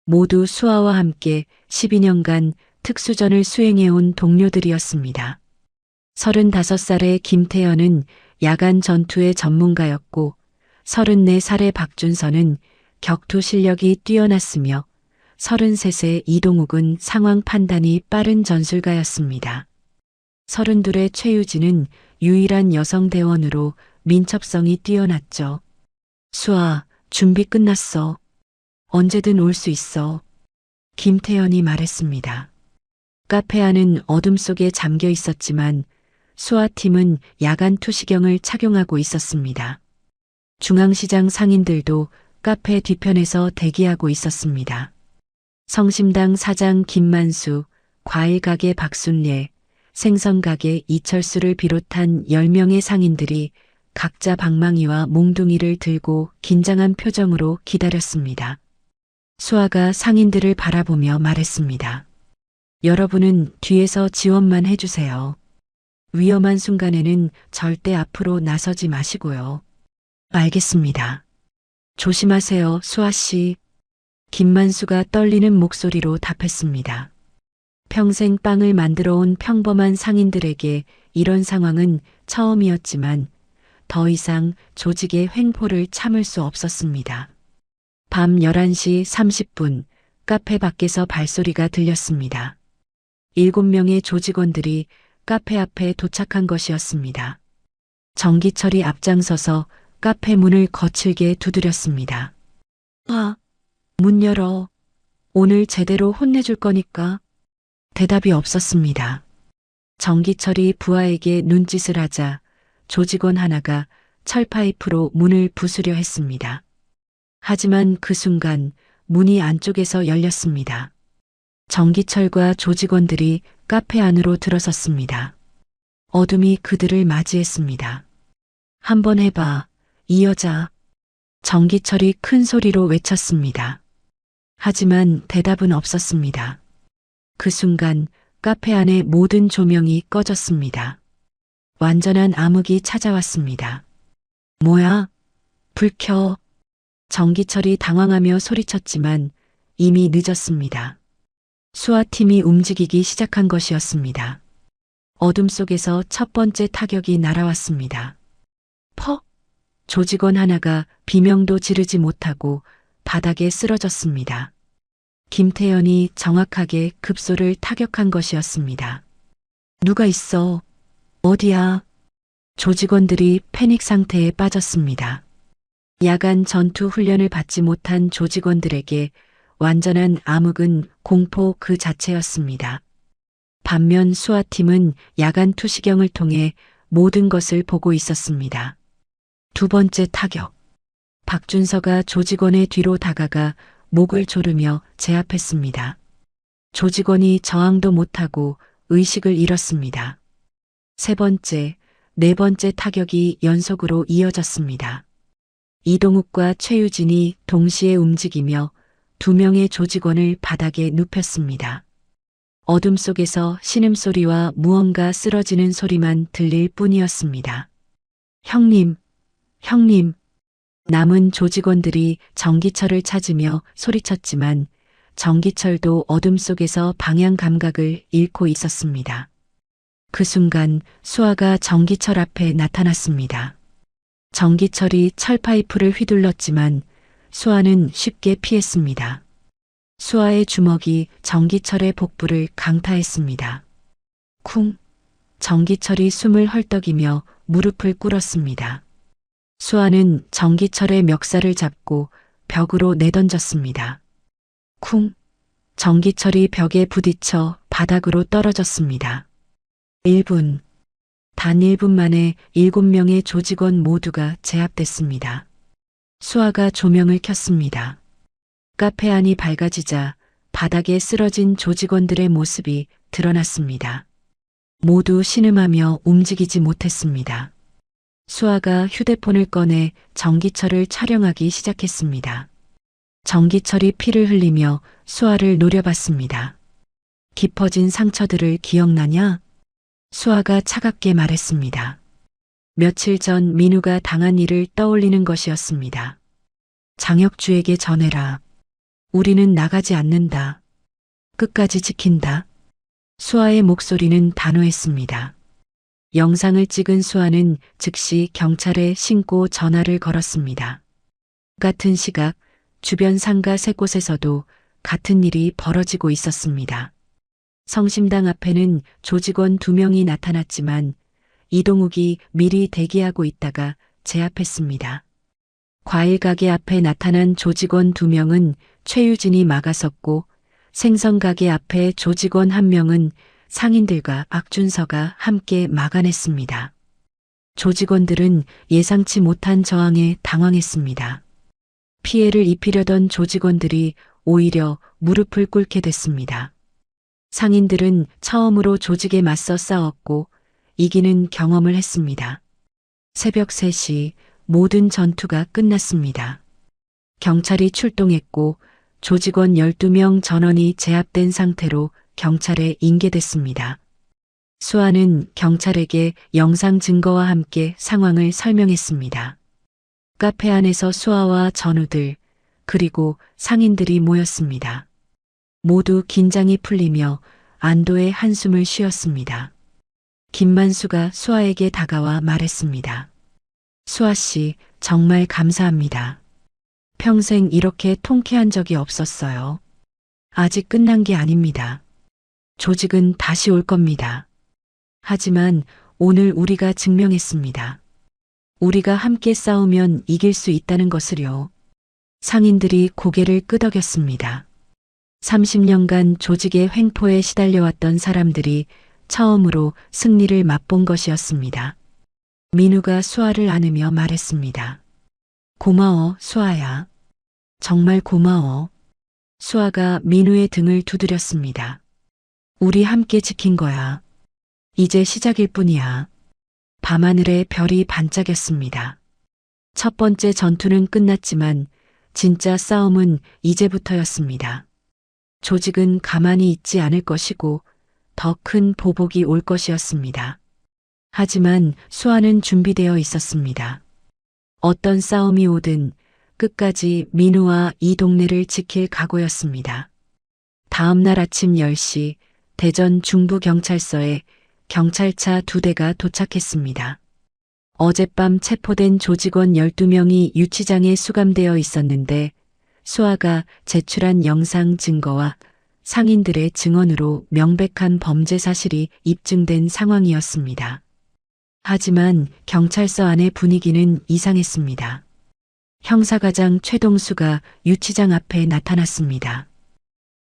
모두 수아와 함께 12년간 특수전을 수행해온 동료들이었습니다. 35살의 김태연은 야간 전투의 전문가였고 34살의 박준서는 격투 실력이 뛰어났으며 33세 이동욱은 상황 판단이 빠른 전술가였습니다. 32의 최유진은 유일한 여성 대원으로 민첩성이 뛰어났죠. 수아, 준비 끝났어. 언제든 올 수 있어. 김태연이 말했습니다. 카페 안은 어둠 속에 잠겨 있었지만 수아팀은 야간 투시경을 착용하고 있었습니다. 중앙시장 상인들도 카페 뒤편에서 대기하고 있었습니다. 성심당 사장 김만수, 과일가게 박순례, 생선가게 이철수를 비롯한 10명의 상인들이 각자 방망이와 몽둥이를 들고 긴장한 표정으로 기다렸습니다. 수아가 상인들을 바라보며 말했습니다. 여러분은 뒤에서 지원만 해주세요. 위험한 순간에는 절대 앞으로 나서지 마시고요. 알겠습니다. 조심하세요, 수아 씨. 김만수가 떨리는 목소리로 답했습니다. 평생 빵을 만들어 온 평범한 상인들에게 이런 상황은 처음이었지만 더 이상 조직의 횡포를 참을 수 없었습니다. 밤 11시 30분 카페 밖에서 발소리가 들렸습니다. 7명의 조직원들이 카페 앞에 도착한 것이었습니다. 정기철이 앞장서서 카페 문을 거칠게 두드렸습니다. 문 열어. 오늘 제대로 혼내줄 거니까. 대답이 없었습니다. 정기철이 부하에게 눈짓을 하자 조직원 하나가 철파이프로 문을 부수려 했습니다. 하지만 그 순간 문이 안쪽에서 열렸습니다. 정기철과 조직원들이 카페 안으로 들어섰습니다. 어둠이 그들을 맞이했습니다. 한번 해봐, 이 여자. 정기철이 큰 소리로 외쳤습니다. 하지만 대답은 없었습니다. 그 순간 카페 안의 모든 조명이 꺼졌습니다. 완전한 암흑이 찾아왔습니다. 뭐야? 불 켜. 정기철이 당황하며 소리쳤지만 이미 늦었습니다. 수화팀이 움직이기 시작한 것이었습니다. 어둠 속에서 첫 번째 타격이 날아왔습니다. 퍽! 조직원 하나가 비명도 지르지 못하고 바닥에 쓰러졌습니다. 김태연이 정확하게 급소를 타격한 것이었습니다. 누가 있어? 어디야? 조직원들이 패닉 상태에 빠졌습니다. 야간 전투 훈련을 받지 못한 조직원들에게 완전한 암흑은 공포 그 자체였습니다. 반면 수화팀은 야간 투시경을 통해 모든 것을 보고 있었습니다. 두 번째 타격. 박준서가 조직원의 뒤로 다가가 목을 조르며 제압했습니다. 조직원이 저항도 못하고 의식을 잃었습니다. 세 번째, 네 번째 타격이 연속으로 이어졌습니다. 이동욱과 최유진이 동시에 움직이며 두 명의 조직원을 바닥에 눕혔습니다. 어둠 속에서 신음소리와 무언가 쓰러지는 소리만 들릴 뿐이었습니다. 형님, 형님. 남은 조직원들이 정기철을 찾으며 소리쳤지만 정기철도 어둠 속에서 방향 감각을 잃고 있었습니다. 그 순간 수아가 정기철 앞에 나타났습니다. 정기철이 철파이프를 휘둘렀지만 수아는 쉽게 피했습니다. 수아의 주먹이 정기철의 복부를 강타했습니다. 쿵! 정기철이 숨을 헐떡이며 무릎을 꿇었습니다. 수아는 정기철의 멱살을 잡고 벽으로 내던졌습니다. 쿵! 정기철이 벽에 부딪혀 바닥으로 떨어졌습니다. 1분. 단 1분 만에 7명의 조직원 모두가 제압됐습니다. 수아가 조명을 켰습니다. 카페 안이 밝아지자 바닥에 쓰러진 조직원들의 모습이 드러났습니다. 모두 신음하며 움직이지 못했습니다. 수아가 휴대폰을 꺼내 정기철을 촬영하기 시작했습니다. 정기철이 피를 흘리며 수아를 노려봤습니다. 깊어진 상처들을 기억나냐? 수아가 차갑게 말했습니다. 며칠 전 민우가 당한 일을 떠올리는 것이었습니다. 장혁주에게 전해라. 우리는 나가지 않는다. 끝까지 지킨다. 수아의 목소리는 단호했습니다. 영상을 찍은 수아는 즉시 경찰에 신고 전화를 걸었습니다. 같은 시각 주변 상가 세 곳에서도 같은 일이 벌어지고 있었습니다. 성심당 앞에는 조직원 2명이 나타났지만 이동욱이 미리 대기하고 있다가 제압했습니다. 과일 가게 앞에 나타난 조직원 2명은 최유진이 막아섰고 생선 가게 앞에 조직원 1명은 상인들과 박준서가 함께 막아냈습니다. 조직원들은 예상치 못한 저항에 당황했습니다. 피해를 입히려던 조직원들이 오히려 무릎을 꿇게 됐습니다. 상인들은 처음으로 조직에 맞서 싸웠고 이기는 경험을 했습니다. 새벽 3시 모든 전투가 끝났습니다. 경찰이 출동했고 조직원 12명 전원이 제압된 상태로 경찰에 인계됐습니다. 수아는 경찰에게 영상 증거와 함께 상황을 설명했습니다. 카페 안에서 수아와 전우들 그리고 상인들이 모였습니다. 모두 긴장이 풀리며 안도의 한숨을 쉬었습니다. 김만수가 수아에게 다가와 말했습니다. 수아 씨, 정말 감사합니다. 평생 이렇게 통쾌한 적이 없었어요. 아직 끝난 게 아닙니다. 조직은 다시 올 겁니다. 하지만 오늘 우리가 증명했습니다. 우리가 함께 싸우면 이길 수 있다는 것을요. 상인들이 고개를 끄덕였습니다. 30년간 조직의 횡포에 시달려왔던 사람들이 처음으로 승리를 맛본 것이었습니다. 민우가 수아를 안으며 말했습니다. 고마워, 수아야. 정말 고마워. 수아가 민우의 등을 두드렸습니다. 우리 함께 지킨 거야. 이제 시작일 뿐이야. 밤하늘에 별이 반짝였습니다. 첫 번째 전투는 끝났지만 진짜 싸움은 이제부터였습니다. 조직은 가만히 있지 않을 것이고 더 큰 보복이 올 것이었습니다. 하지만 수아는 준비되어 있었습니다. 어떤 싸움이 오든 끝까지 민우와 이 동네를 지킬 각오였습니다. 다음 날 아침 10시 대전 중부경찰서에 경찰차 2대가 도착했습니다. 어젯밤 체포된 조직원 12명이 유치장에 수감되어 있었는데 수아가 제출한 영상 증거와 상인들의 증언으로 명백한 범죄 사실이 입증된 상황이었습니다. 하지만 경찰서 안의 분위기는 이상했습니다. 형사과장 최동수가 유치장 앞에 나타났습니다.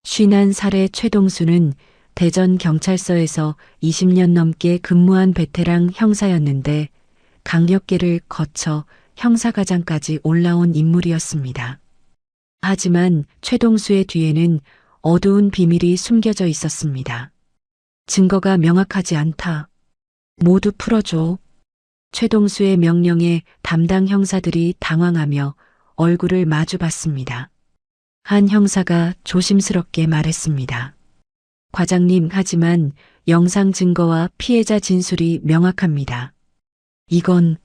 51살의 최동수는 대전 경찰서에서 20년 넘게 근무한 베테랑 형사였는데 강력계를 거쳐 형사과장까지 올라온 인물이었습니다. 하지만 최동수의 뒤에는 어두운 비밀이 숨겨져 있었습니다. 증거가 명확하지 않다. 모두 풀어줘. 최동수의 명령에 담당 형사들이 당황하며 얼굴을 마주봤습니다. 한 형사가 조심스럽게 말했습니다. 과장님, 하지만 영상 증거와 피해자 진술이 명확합니다. 이건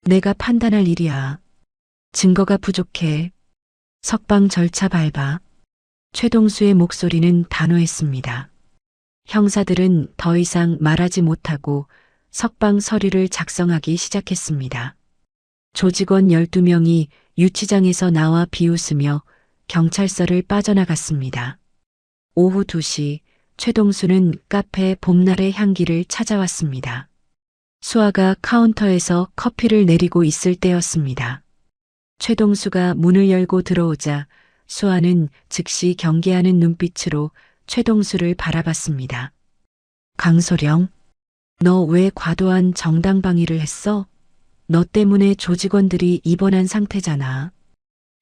내가 판단할 일이야. 증거가 부족해. 석방 절차 밟아. 최동수의 목소리는 단호했습니다. 형사들은 더 이상 말하지 못하고 석방 서류를 작성하기 시작했습니다. 조직원 12명이 유치장에서 나와 비웃으며 경찰서를 빠져나갔습니다. 오후 2시 최동수는 카페 봄날의 향기를 찾아왔습니다. 수아가 카운터에서 커피를 내리고 있을 때였습니다. 최동수가 문을 열고 들어오자 수아는 즉시 경계하는 눈빛으로 최동수를 바라봤습니다. 강소령, 너 왜 과도한 정당방위를 했어? 너 때문에 조직원들이 입원한 상태잖아.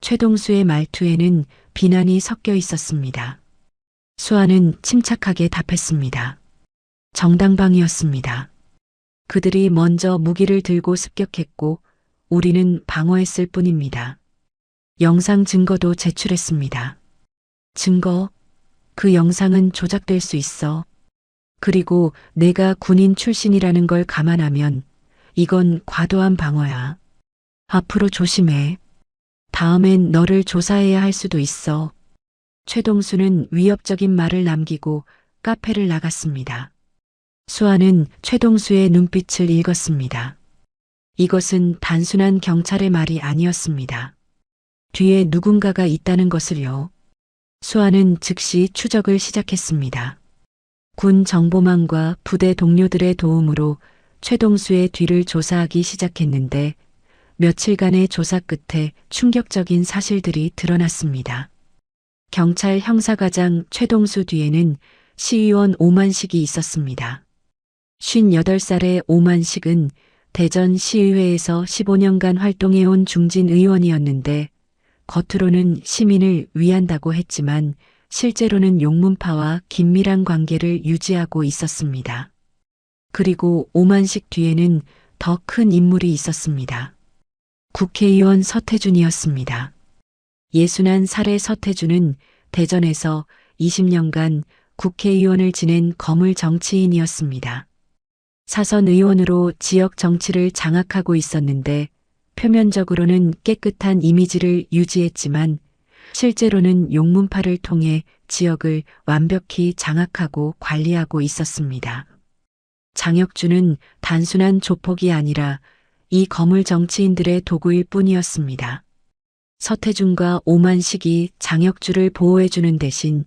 최동수의 말투에는 비난이 섞여 있었습니다. 수아는 침착하게 답했습니다. 정당방위였습니다. 그들이 먼저 무기를 들고 습격했고 우리는 방어했을 뿐입니다. 영상 증거도 제출했습니다. 증거? 그 영상은 조작될 수 있어. 그리고 내가 군인 출신이라는 걸 감안하면 이건 과도한 방어야. 앞으로 조심해. 다음엔 너를 조사해야 할 수도 있어. 최동수는 위협적인 말을 남기고 카페를 나갔습니다. 수아는 최동수의 눈빛을 읽었습니다. 이것은 단순한 경찰의 말이 아니었습니다. 뒤에 누군가가 있다는 것을요. 수아는 즉시 추적을 시작했습니다. 군 정보망과 부대 동료들의 도움으로 최동수의 뒤를 조사하기 시작했는데 며칠간의 조사 끝에 충격적인 사실들이 드러났습니다. 경찰 형사과장 최동수 뒤에는 시의원 오만식이 있었습니다. 58살의 오만식은 대전 시의회에서 15년간 활동해온 중진 의원이었는데 겉으로는 시민을 위한다고 했지만 실제로는 용문파와 긴밀한 관계를 유지하고 있었습니다. 그리고 오만식 뒤에는 더 큰 인물이 있었습니다. 국회의원 서태준이었습니다. 61살의 서태준은 대전에서 20년간 국회의원을 지낸 거물 정치인이었습니다. 사선 의원으로 지역 정치를 장악하고 있었는데 표면적으로는 깨끗한 이미지를 유지했지만 실제로는 용문파를 통해 지역을 완벽히 장악하고 관리하고 있었습니다. 장혁준은 단순한 조폭이 아니라 이 거물 정치인들의 도구일 뿐이었습니다. 서태준과 오만식이 장혁준을 보호해주는 대신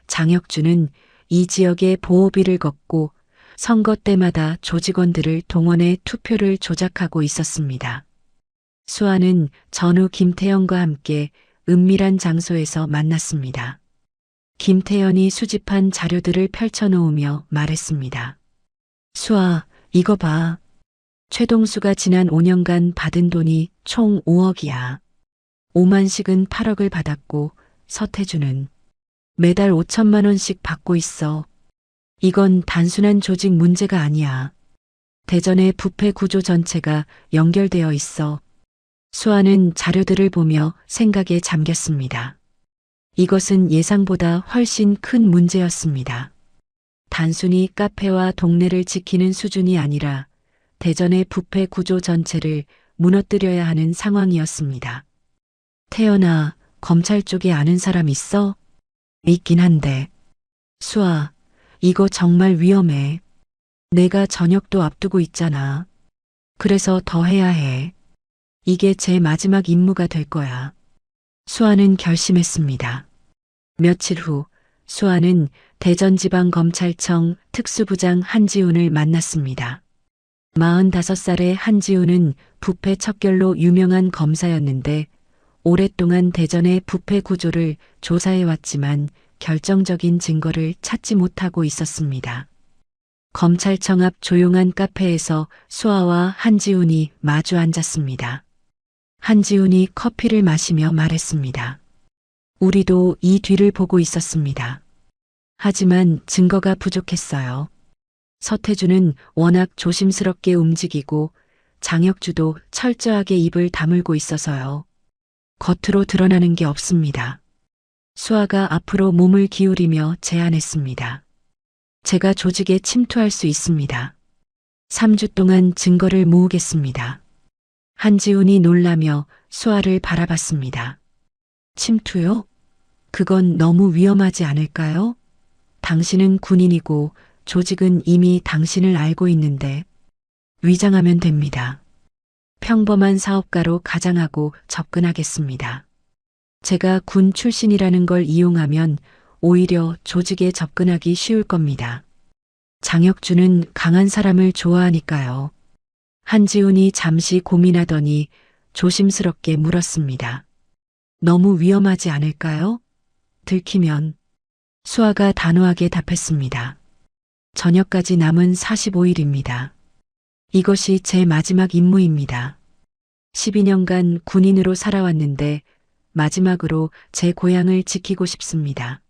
장혁준은 이 지역의 보호비를 걷고 선거 때마다 조직원들을 동원해 투표를 조작하고 있었습니다. 수아는 전후 김태현과 함께 은밀한 장소에서 만났습니다. 김태현이 수집한 자료들을 펼쳐놓으며 말했습니다. 수아, 이거 봐. 최동수가 지난 5년간 받은 돈이 총 5억이야. 오만식은 8억을 받았고 서태주는 매달 5천만 원씩 받고 있어. 이건 단순한 조직 문제가 아니야. 대전의 부패 구조 전체가 연결되어 있어. 수아는 자료들을 보며 생각에 잠겼습니다. 이것은 예상보다 훨씬 큰 문제였습니다. 단순히 카페와 동네를 지키는 수준이 아니라 대전의 부패 구조 전체를 무너뜨려야 하는 상황이었습니다. 태연아, 검찰 쪽에 아는 사람 있어? 있긴 한데. 수아, 이거 정말 위험해. 내가 저녁도 앞두고 있잖아. 그래서 더 해야 해. 이게 제 마지막 임무가 될 거야. 수아는 결심했습니다. 며칠 후 수아는 대전지방검찰청 특수부장 한지훈을 만났습니다. 45살의 한지훈은 부패 척결로 유명한 검사였는데 오랫동안 대전의 부패 구조를 조사해왔지만 결정적인 증거를 찾지 못하고 있었습니다. 검찰청 앞 조용한 카페에서 수아와 한지훈이 마주 앉았습니다. 한지훈이 커피를 마시며 말했습니다. 우리도 이 뒤를 보고 있었습니다. 하지만 증거가 부족했어요. 서태주는 워낙 조심스럽게 움직이고 장혁주도 철저하게 입을 다물고 있어서요. 겉으로 드러나는 게 없습니다. 수아가 앞으로 몸을 기울이며 제안했습니다. 제가 조직에 침투할 수 있습니다. 3주 동안 증거를 모으겠습니다. 한지훈이 놀라며 수아를 바라봤습니다. 침투요? 그건 너무 위험하지 않을까요? 당신은 군인이고 조직은 이미 당신을 알고 있는데 위장하면 됩니다. 평범한 사업가로 가장하고 접근하겠습니다. 제가 군 출신이라는 걸 이용하면 오히려 조직에 접근하기 쉬울 겁니다. 장혁주는 강한 사람을 좋아하니까요. 한지훈이 잠시 고민하더니 조심스럽게 물었습니다. 너무 위험하지 않을까요? 들키면. 수아가 단호하게 답했습니다. 저녁까지 남은 45일입니다. 이것이 제 마지막 임무입니다. 12년간 군인으로 살아왔는데 마지막으로 제 고향을 지키고 싶습니다.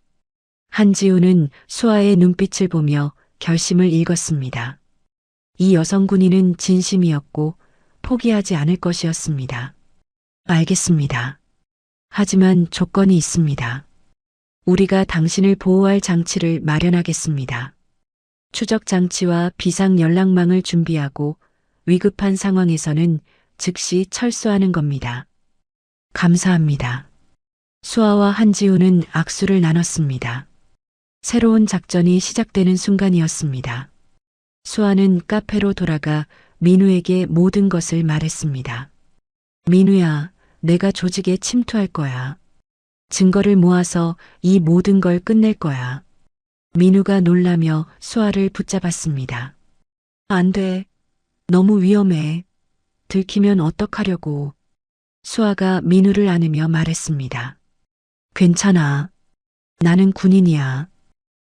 한지훈은 수아의 눈빛을 보며 결심을 읽었습니다. 이 여성 군인은 진심이었고 포기하지 않을 것이었습니다. 알겠습니다. 하지만 조건이 있습니다. 우리가 당신을 보호할 장치를 마련하겠습니다. 추적 장치와 비상 연락망을 준비하고 위급한 상황에서는 즉시 철수하는 겁니다. 감사합니다. 수아와 한지훈은 악수를 나눴습니다. 새로운 작전이 시작되는 순간이었습니다. 수아는 카페로 돌아가 민우에게 모든 것을 말했습니다. 민우야, 내가 조직에 침투할 거야. 증거를 모아서 이 모든 걸 끝낼 거야. 민우가 놀라며 수아를 붙잡았습니다. 안 돼. 너무 위험해. 들키면 어떡하려고. 수아가 민우를 안으며 말했습니다. 괜찮아. 나는 군인이야.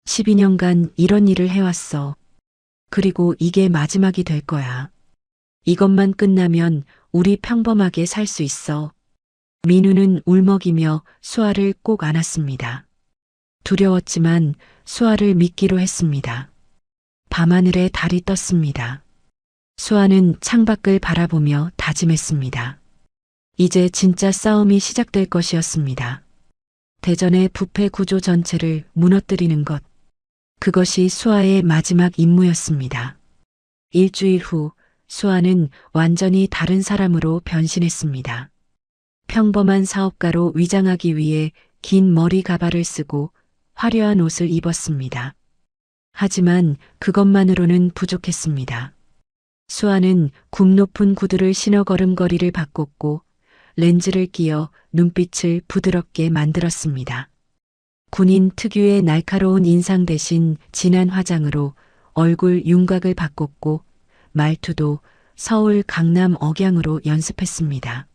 12년간 이런 일을 해왔어. 그리고 이게 마지막이 될 거야. 이것만 끝나면 우리 평범하게 살 수 있어. 민우는 울먹이며 수아를 꼭 안았습니다. 두려웠지만 수아를 믿기로 했습니다. 밤하늘에 달이 떴습니다. 수아는 창밖을 바라보며 다짐했습니다. 이제 진짜 싸움이 시작될 것이었습니다. 대전의 부패 구조 전체를 무너뜨리는 것. 그것이 수아의 마지막 임무였습니다. 일주일 후 수아는 완전히 다른 사람으로 변신했습니다. 평범한 사업가로 위장하기 위해 긴 머리 가발을 쓰고 화려한 옷을 입었습니다. 하지만 그것만으로는 부족했습니다. 수아는 굽 높은 구두를 신어 걸음걸이를 바꿨고 렌즈를 끼어 눈빛을 부드럽게 만들었습니다. 군인 특유의 날카로운 인상 대신 진한 화장으로 얼굴 윤곽을 바꿨고 말투도 서울 강남 억양으로 연습했습니다.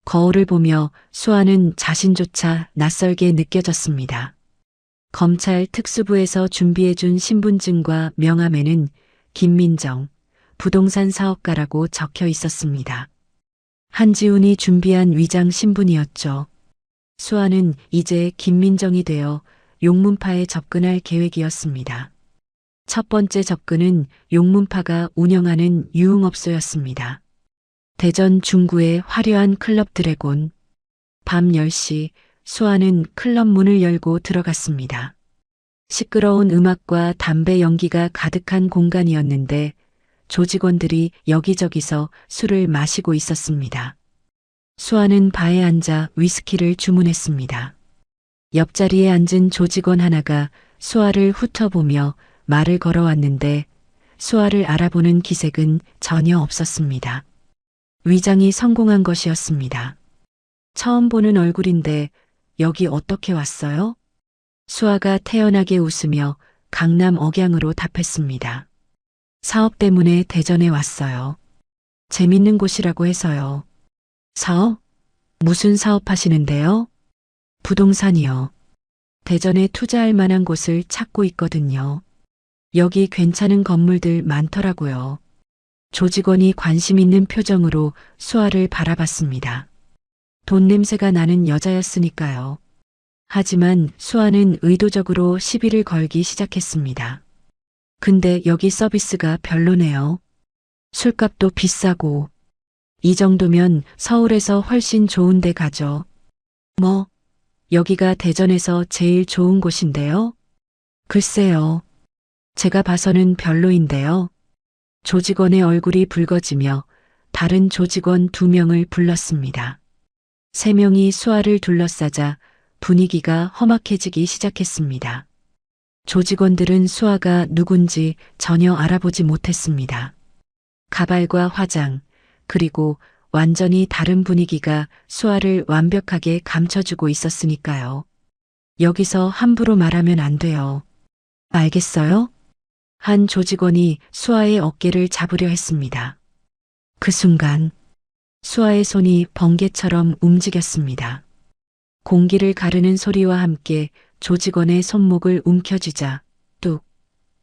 거울을 보며 수아는 자신조차 낯설게 느껴졌습니다. 검찰 특수부에서 준비해준 신분증과 명함에는 김민정, 부동산 사업가라고 적혀 있었습니다. 한지훈이 준비한 위장 신분이었죠. 수아는 이제 김민정이 되어 용문파에 접근할 계획이었습니다. 첫 번째 접근은 용문파가 운영하는 유흥업소였습니다. 대전 중구의 화려한 클럽 드래곤. 밤 10시 수아는 클럽 문을 열고 들어갔습니다. 시끄러운 음악과 담배 연기가 가득한 공간이었는데 조직원들이 여기저기서 술을 마시고 있었습니다. 수아는 바에 앉아 위스키를 주문했습니다. 옆자리에 앉은 조직원 하나가 수아를 훑어보며 말을 걸어왔는데 수아를 알아보는 기색은 전혀 없었습니다. 위장이 성공한 것이었습니다. 처음 보는 얼굴인데 여기 어떻게 왔어요? 수아가 태연하게 웃으며 강남 억양으로 답했습니다. 사업 때문에 대전에 왔어요. 재밌는 곳이라고 해서요. 사업? 무슨 사업 하시는데요? 부동산이요. 대전에 투자할 만한 곳을 찾고 있거든요. 여기 괜찮은 건물들 많더라고요. 조직원이 관심 있는 표정으로 수아를 바라봤습니다. 돈 냄새가 나는 여자였으니까요. 하지만 수아는 의도적으로 시비를 걸기 시작했습니다. 근데 여기 서비스가 별로네요. 술값도 비싸고. 이 정도면 서울에서 훨씬 좋은 데 가죠. 뭐, 여기가 대전에서 제일 좋은 곳인데요? 글쎄요. 제가 봐서는 별로인데요. 조직원의 얼굴이 붉어지며 다른 조직원 2명을 불렀습니다. 3명이 수아를 둘러싸자 분위기가 험악해지기 시작했습니다. 조직원들은 수아가 누군지 전혀 알아보지 못했습니다. 가발과 화장, 그리고 완전히 다른 분위기가 수아를 완벽하게 감춰주고 있었으니까요. 여기서 함부로 말하면 안 돼요. 알겠어요? 한 조직원이 수아의 어깨를 잡으려 했습니다. 그 순간 수아의 손이 번개처럼 움직였습니다. 공기를 가르는 소리와 함께 조직원의 손목을 움켜쥐자 뚝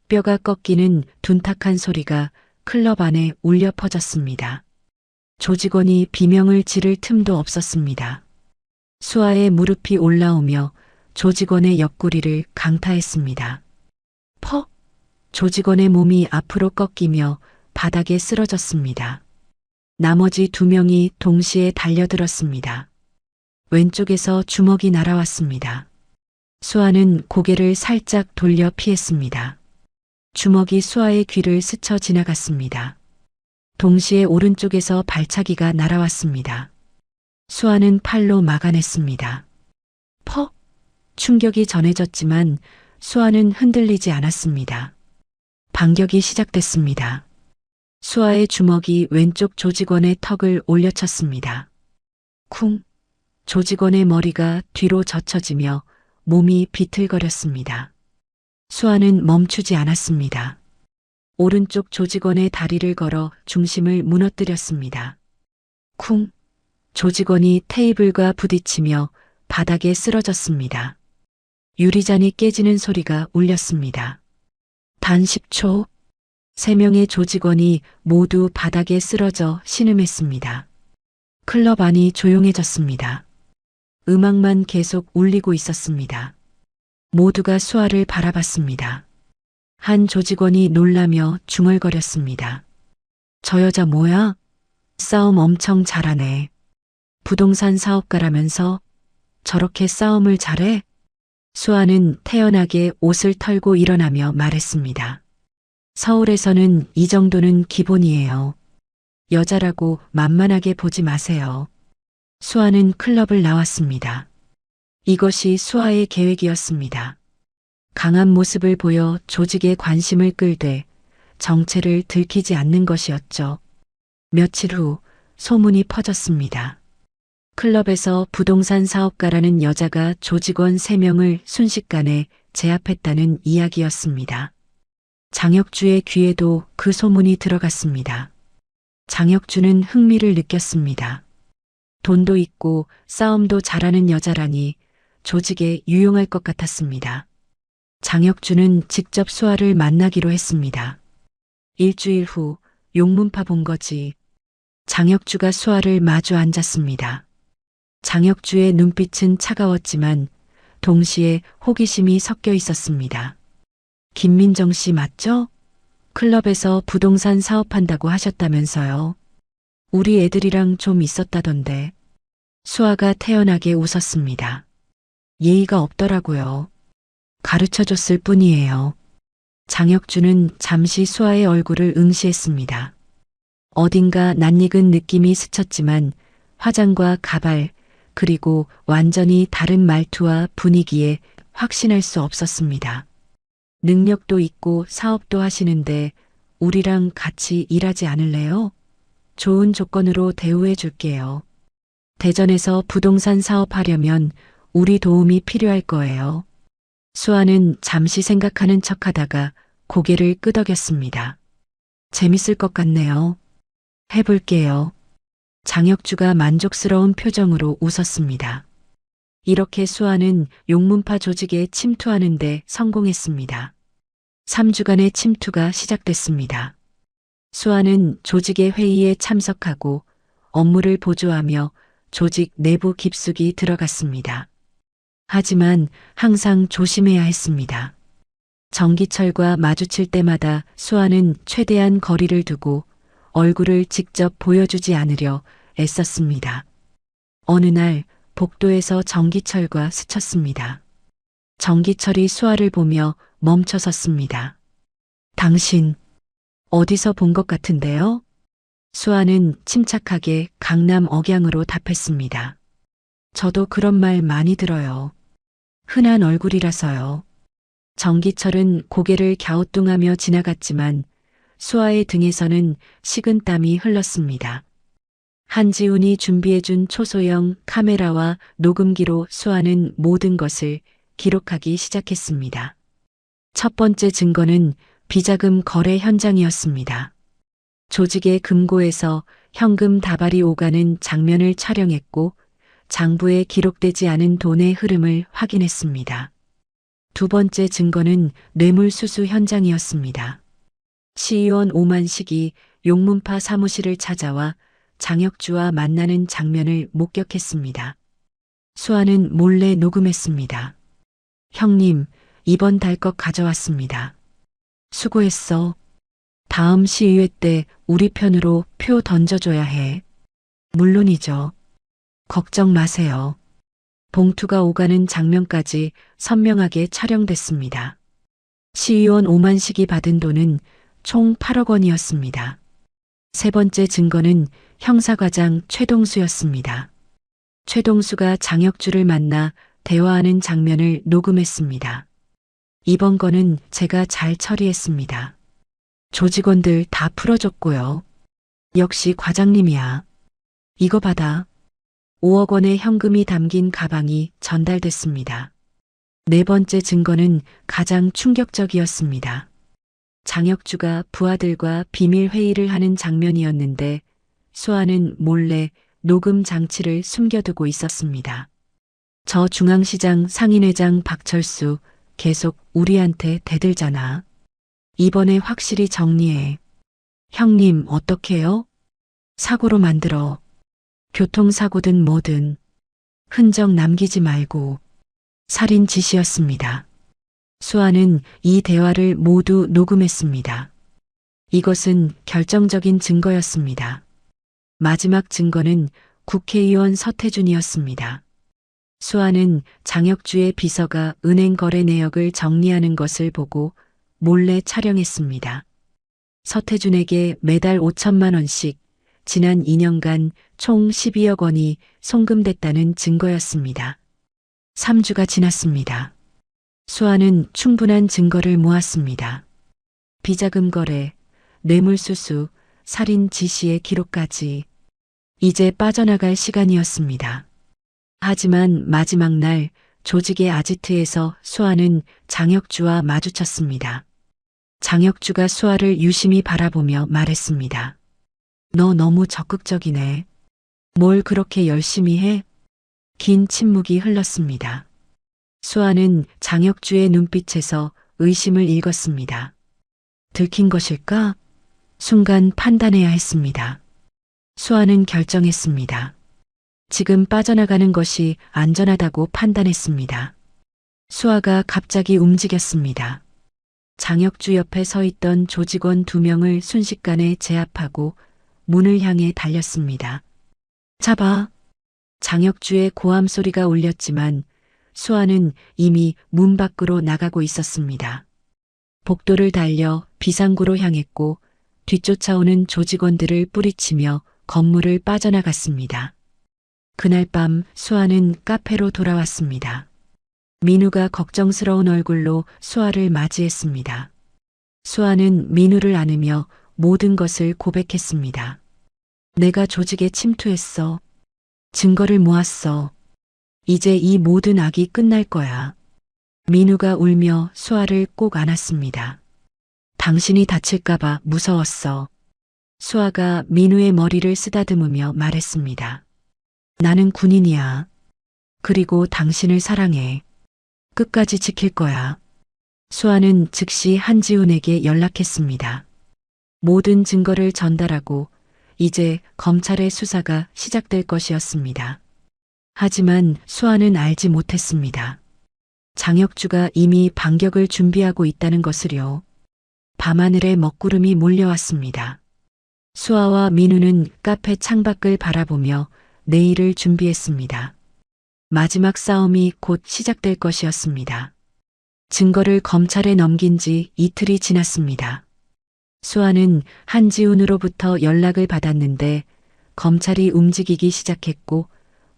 뼈가 꺾이는 둔탁한 소리가 클럽 안에 울려 퍼졌습니다. 조직원이 비명을 지를 틈도 없었습니다. 수아의 무릎이 올라오며 조직원의 옆구리를 강타했습니다. 퍽! 조직원의 몸이 앞으로 꺾이며 바닥에 쓰러졌습니다. 나머지 2명이 동시에 달려들었습니다. 왼쪽에서 주먹이 날아왔습니다. 수아는 고개를 살짝 돌려 피했습니다. 주먹이 수아의 귀를 스쳐 지나갔습니다. 동시에 오른쪽에서 발차기가 날아왔습니다. 수아는 팔로 막아냈습니다. 퍽! 충격이 전해졌지만 수아는 흔들리지 않았습니다. 반격이 시작됐습니다. 수아의 주먹이 왼쪽 조직원의 턱을 올려쳤습니다. 쿵! 조직원의 머리가 뒤로 젖혀지며 몸이 비틀거렸습니다. 수아는 멈추지 않았습니다. 오른쪽 조직원의 다리를 걸어 중심을 무너뜨렸습니다. 쿵! 조직원이 테이블과 부딪히며 바닥에 쓰러졌습니다. 유리잔이 깨지는 소리가 울렸습니다. 단 10초, 3명의 조직원이 모두 바닥에 쓰러져 신음했습니다. 클럽 안이 조용해졌습니다. 음악만 계속 울리고 있었습니다. 모두가 수아를 바라봤습니다. 한 조직원이 놀라며 중얼거렸습니다. 저 여자 뭐야? 싸움 엄청 잘하네. 부동산 사업가라면서 저렇게 싸움을 잘해? 수아는 태연하게 옷을 털고 일어나며 말했습니다. 서울에서는 이 정도는 기본이에요. 여자라고 만만하게 보지 마세요. 수아는 클럽을 나왔습니다. 이것이 수아의 계획이었습니다. 강한 모습을 보여 조직의 관심을 끌되 정체를 들키지 않는 것이었죠. 며칠 후 소문이 퍼졌습니다. 클럽에서 부동산 사업가라는 여자가 조직원 3명을 순식간에 제압했다는 이야기였습니다. 장혁주의 귀에도 그 소문이 들어갔습니다. 장혁주는 흥미를 느꼈습니다. 돈도 있고 싸움도 잘하는 여자라니 조직에 유용할 것 같았습니다. 장혁주는 직접 수아를 만나기로 했습니다. 일주일 후 용문파 본 거지. 장혁주가 수아를 마주 앉았습니다. 장혁주의 눈빛은 차가웠지만 동시에 호기심이 섞여 있었습니다. 김민정 씨 맞죠? 클럽에서 부동산 사업한다고 하셨다면서요. 우리 애들이랑 좀 있었다던데. 수아가 태연하게 웃었습니다. 예의가 없더라고요. 가르쳐줬을 뿐이에요. 장혁주는 잠시 수아의 얼굴을 응시했습니다. 어딘가 낯익은 느낌이 스쳤지만 화장과 가발, 그리고 완전히 다른 말투와 분위기에 확신할 수 없었습니다. 능력도 있고 사업도 하시는데 우리랑 같이 일하지 않을래요? 좋은 조건으로 대우해 줄게요. 대전에서 부동산 사업하려면 우리 도움이 필요할 거예요. 수아는 잠시 생각하는 척하다가 고개를 끄덕였습니다. 재밌을 것 같네요. 해볼게요. 장혁주가 만족스러운 표정으로 웃었습니다. 이렇게 수아는 용문파 조직에 침투하는 데 성공했습니다. 3주간의 침투가 시작됐습니다. 수아는 조직의 회의에 참석하고 업무를 보조하며 조직 내부 깊숙이 들어갔습니다. 하지만 항상 조심해야 했습니다. 정기철과 마주칠 때마다 수아는 최대한 거리를 두고 얼굴을 직접 보여주지 않으려 애썼습니다. 어느 날 복도에서 정기철과 스쳤습니다. 정기철이 수아를 보며 멈춰섰습니다. 당신 어디서 본 것 같은데요? 수아는 침착하게 강남 억양으로 답했습니다. 저도 그런 말 많이 들어요. 흔한 얼굴이라서요. 정기철은 고개를 갸우뚱하며 지나갔지만 수아의 등에서는 식은땀이 흘렀습니다. 한지훈이 준비해준 초소형 카메라와 녹음기로 수아는 모든 것을 기록하기 시작했습니다. 첫 번째 증거는 비자금 거래 현장이었습니다. 조직의 금고에서 현금 다발이 오가는 장면을 촬영했고 장부에 기록되지 않은 돈의 흐름을 확인했습니다. 두 번째 증거는 뇌물수수 현장이었습니다. 시의원 오만식이 용문파 사무실을 찾아와 장혁주와 만나는 장면을 목격했습니다. 수아는 몰래 녹음했습니다. 형님, 이번 달 것 가져왔습니다. 수고했어. 다음 시의회 때 우리 편으로 표 던져줘야 해. 물론이죠. 걱정 마세요. 봉투가 오가는 장면까지 선명하게 촬영됐습니다. 시의원 오만식이 받은 돈은 총 8억 원이었습니다. 세 번째 증거는 형사과장 최동수였습니다. 최동수가 장혁주를 만나 대화하는 장면을 녹음했습니다. 이번 건은 제가 잘 처리했습니다. 조직원들 다 풀어줬고요. 역시 과장님이야. 이거 받아. 5억 원의 현금이 담긴 가방이 전달됐습니다. 네 번째 증거는 가장 충격적이었습니다. 장혁주가 부하들과 비밀 회의를 하는 장면이었는데 수아는 몰래 녹음 장치를 숨겨두고 있었습니다. 저 중앙시장 상인회장 박철수 계속 우리한테 대들잖아. 이번에 확실히 정리해. 형님 어떡해요? 사고로 만들어. 교통사고든 뭐든 흔적 남기지 말고. 살인 지시였습니다. 수아는 이 대화를 모두 녹음했습니다. 이것은 결정적인 증거였습니다. 마지막 증거는 국회의원 서태준이었습니다. 수아는 장혁주의 비서가 은행 거래 내역을 정리하는 것을 보고 몰래 촬영했습니다. 서태준에게 매달 5천만 원씩 지난 2년간 총 12억 원이 송금됐다는 증거였습니다. 3주가 지났습니다. 수아는 충분한 증거를 모았습니다. 비자금 거래, 뇌물수수, 살인 지시의 기록까지. 이제 빠져나갈 시간이었습니다. 하지만 마지막 날 조직의 아지트에서 수아는 장혁주와 마주쳤습니다. 장혁주가 수아를 유심히 바라보며 말했습니다. 너 너무 적극적이네. 뭘 그렇게 열심히 해? 긴 침묵이 흘렀습니다. 수아는 장혁주의 눈빛에서 의심을 읽었습니다. 들킨 것일까? 순간 판단해야 했습니다. 수아는 결정했습니다. 지금 빠져나가는 것이 안전하다고 판단했습니다. 수아가 갑자기 움직였습니다. 장혁주 옆에 서 있던 조직원 2명을 순식간에 제압하고 문을 향해 달렸습니다. 잡아! 장혁주의 고함 소리가 울렸지만 수아는 이미 문 밖으로 나가고 있었습니다. 복도를 달려 비상구로 향했고 뒤쫓아오는 조직원들을 뿌리치며 건물을 빠져나갔습니다. 그날 밤 수아는 카페로 돌아왔습니다. 민우가 걱정스러운 얼굴로 수아를 맞이했습니다. 수아는 민우를 안으며 모든 것을 고백했습니다. 내가 조직에 침투했어. 증거를 모았어. 이제 이 모든 악이 끝날 거야. 민우가 울며 수아를 꼭 안았습니다. 당신이 다칠까봐 무서웠어. 수아가 민우의 머리를 쓰다듬으며 말했습니다. 나는 군인이야. 그리고 당신을 사랑해. 끝까지 지킬 거야. 수아는 즉시 한지훈에게 연락했습니다. 모든 증거를 전달하고 이제 검찰의 수사가 시작될 것이었습니다. 하지만 수아는 알지 못했습니다. 장혁주가 이미 반격을 준비하고 있다는 것을요. 밤하늘에 먹구름이 몰려왔습니다. 수아와 민우는 카페 창밖을 바라보며 내일을 준비했습니다. 마지막 싸움이 곧 시작될 것이었습니다. 증거를 검찰에 넘긴 지 이틀이 지났습니다. 수아는 한지훈으로부터 연락을 받았는데 검찰이 움직이기 시작했고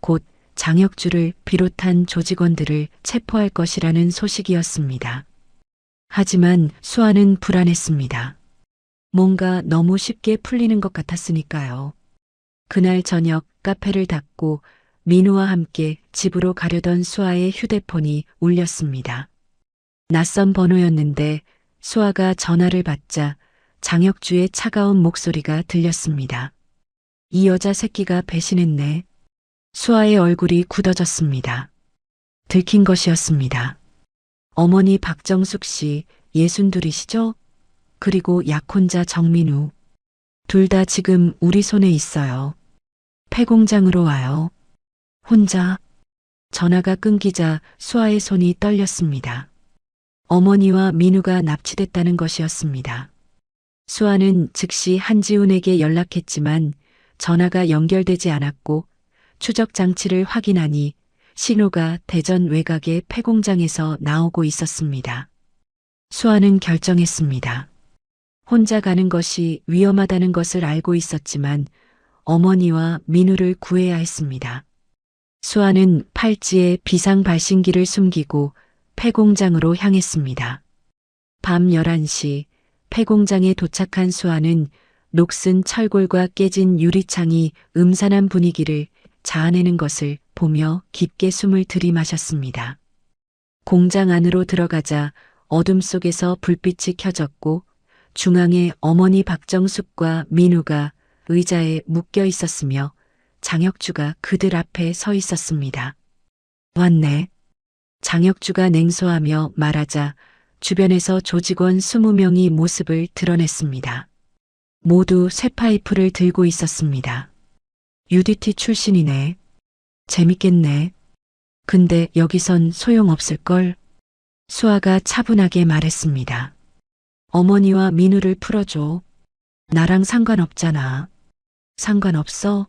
곧 장혁주를 비롯한 조직원들을 체포할 것이라는 소식이었습니다. 하지만 수아는 불안했습니다. 뭔가 너무 쉽게 풀리는 것 같았으니까요. 그날 저녁 카페를 닫고 민우와 함께 집으로 가려던 수아의 휴대폰이 울렸습니다. 낯선 번호였는데 수아가 전화를 받자 장혁주의 차가운 목소리가 들렸습니다. 이 여자 새끼가 배신했네. 수아의 얼굴이 굳어졌습니다. 들킨 것이었습니다. 어머니 박정숙 씨 62이시죠? 그리고 약혼자 정민우. 둘 다 지금 우리 손에 있어요. 폐공장으로 와요. 혼자. 전화가 끊기자 수아의 손이 떨렸습니다. 어머니와 민우가 납치됐다는 것이었습니다. 수아는 즉시 한지훈에게 연락했지만 전화가 연결되지 않았고 추적 장치를 확인하니 신호가 대전 외곽의 폐공장에서 나오고 있었습니다. 수아는 결정했습니다. 혼자 가는 것이 위험하다는 것을 알고 있었지만 어머니와 민우를 구해야 했습니다. 수아는 팔찌에 비상 발신기를 숨기고 폐공장으로 향했습니다. 밤 11시 폐공장에 도착한 수아는 녹슨 철골과 깨진 유리창이 음산한 분위기를 자아내는 것을 보며 깊게 숨을 들이마셨습니다. 공장 안으로 들어가자 어둠 속에서 불빛이 켜졌고 중앙에 어머니 박정숙과 민우가 의자에 묶여 있었으며 장혁주가 그들 앞에 서 있었습니다. 왔네. 장혁주가 냉소하며 말하자 주변에서 조직원 20명이 모습을 드러냈습니다. 모두 쇠파이프를 들고 있었습니다. UDT 출신이네. 재밌겠네. 근데 여기선 소용없을걸? 수아가 차분하게 말했습니다. 어머니와 민우를 풀어줘. 나랑 상관없잖아. 상관없어?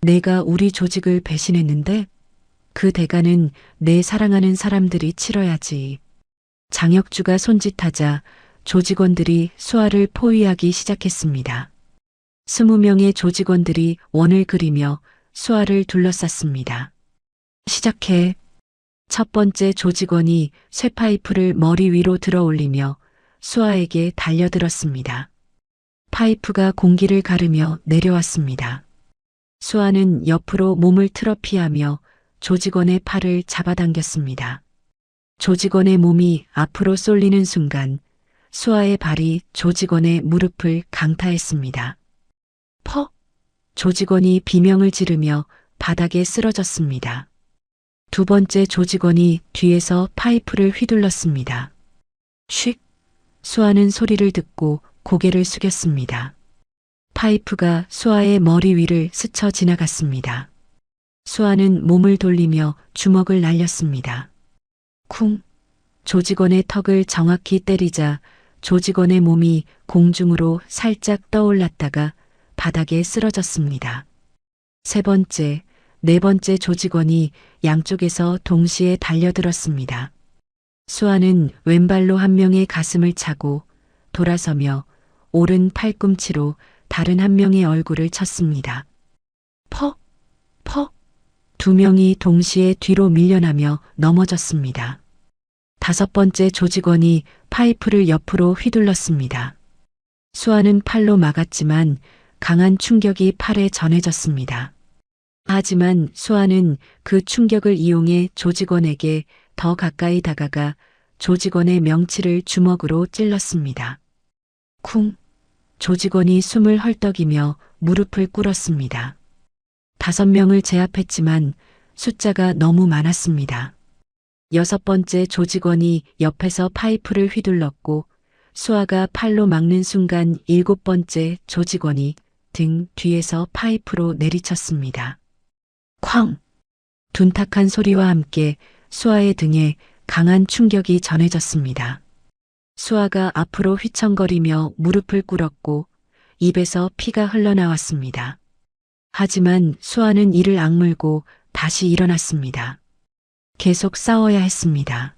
내가 우리 조직을 배신했는데 그 대가는 내 사랑하는 사람들이 치러야지. 장혁주가 손짓하자 조직원들이 수아를 포위하기 시작했습니다. 20명의 조직원들이 원을 그리며 수아를 둘러쌌습니다. 시작해. 첫 번째 조직원이 쇠파이프를 머리 위로 들어 올리며 수아에게 달려들었습니다. 파이프가 공기를 가르며 내려왔습니다. 수아는 옆으로 몸을 틀어 피하며 조직원의 팔을 잡아당겼습니다. 조직원의 몸이 앞으로 쏠리는 순간 수아의 발이 조직원의 무릎을 강타했습니다. 퍽! 조직원이 비명을 지르며 바닥에 쓰러졌습니다. 두 번째 조직원이 뒤에서 파이프를 휘둘렀습니다. 쉭! 수아는 소리를 듣고 고개를 숙였습니다. 파이프가 수아의 머리 위를 스쳐 지나갔습니다. 수아는 몸을 돌리며 주먹을 날렸습니다. 쿵! 조직원의 턱을 정확히 때리자 조직원의 몸이 공중으로 살짝 떠올랐다가 바닥에 쓰러졌습니다. 세 번째, 네 번째 조직원이 양쪽에서 동시에 달려들었습니다. 수아는 왼발로 한 명의 가슴을 차고 돌아서며 오른 팔꿈치로 다른 한 명의 얼굴을 쳤습니다. 퍽! 퍽! 두 명이 동시에 뒤로 밀려나며 넘어졌습니다. 다섯 번째 조직원이 파이프를 옆으로 휘둘렀습니다. 수아는 팔로 막았지만 강한 충격이 팔에 전해졌습니다. 하지만 수아는 그 충격을 이용해 조직원에게 더 가까이 다가가 조직원의 명치를 주먹으로 찔렀습니다. 쿵! 조직원이 숨을 헐떡이며 무릎을 꿇었습니다. 5명을 제압했지만 숫자가 너무 많았습니다. 여섯 번째 조직원이 옆에서 파이프를 휘둘렀고 수아가 팔로 막는 순간 일곱 번째 조직원이 등 뒤에서 파이프로 내리쳤습니다. 쾅! 둔탁한 소리와 함께 수아의 등에 강한 충격이 전해졌습니다. 수아가 앞으로 휘청거리며 무릎을 꿇었고 입에서 피가 흘러나왔습니다. 하지만 수아는 이를 악물고 다시 일어났습니다. 계속 싸워야 했습니다.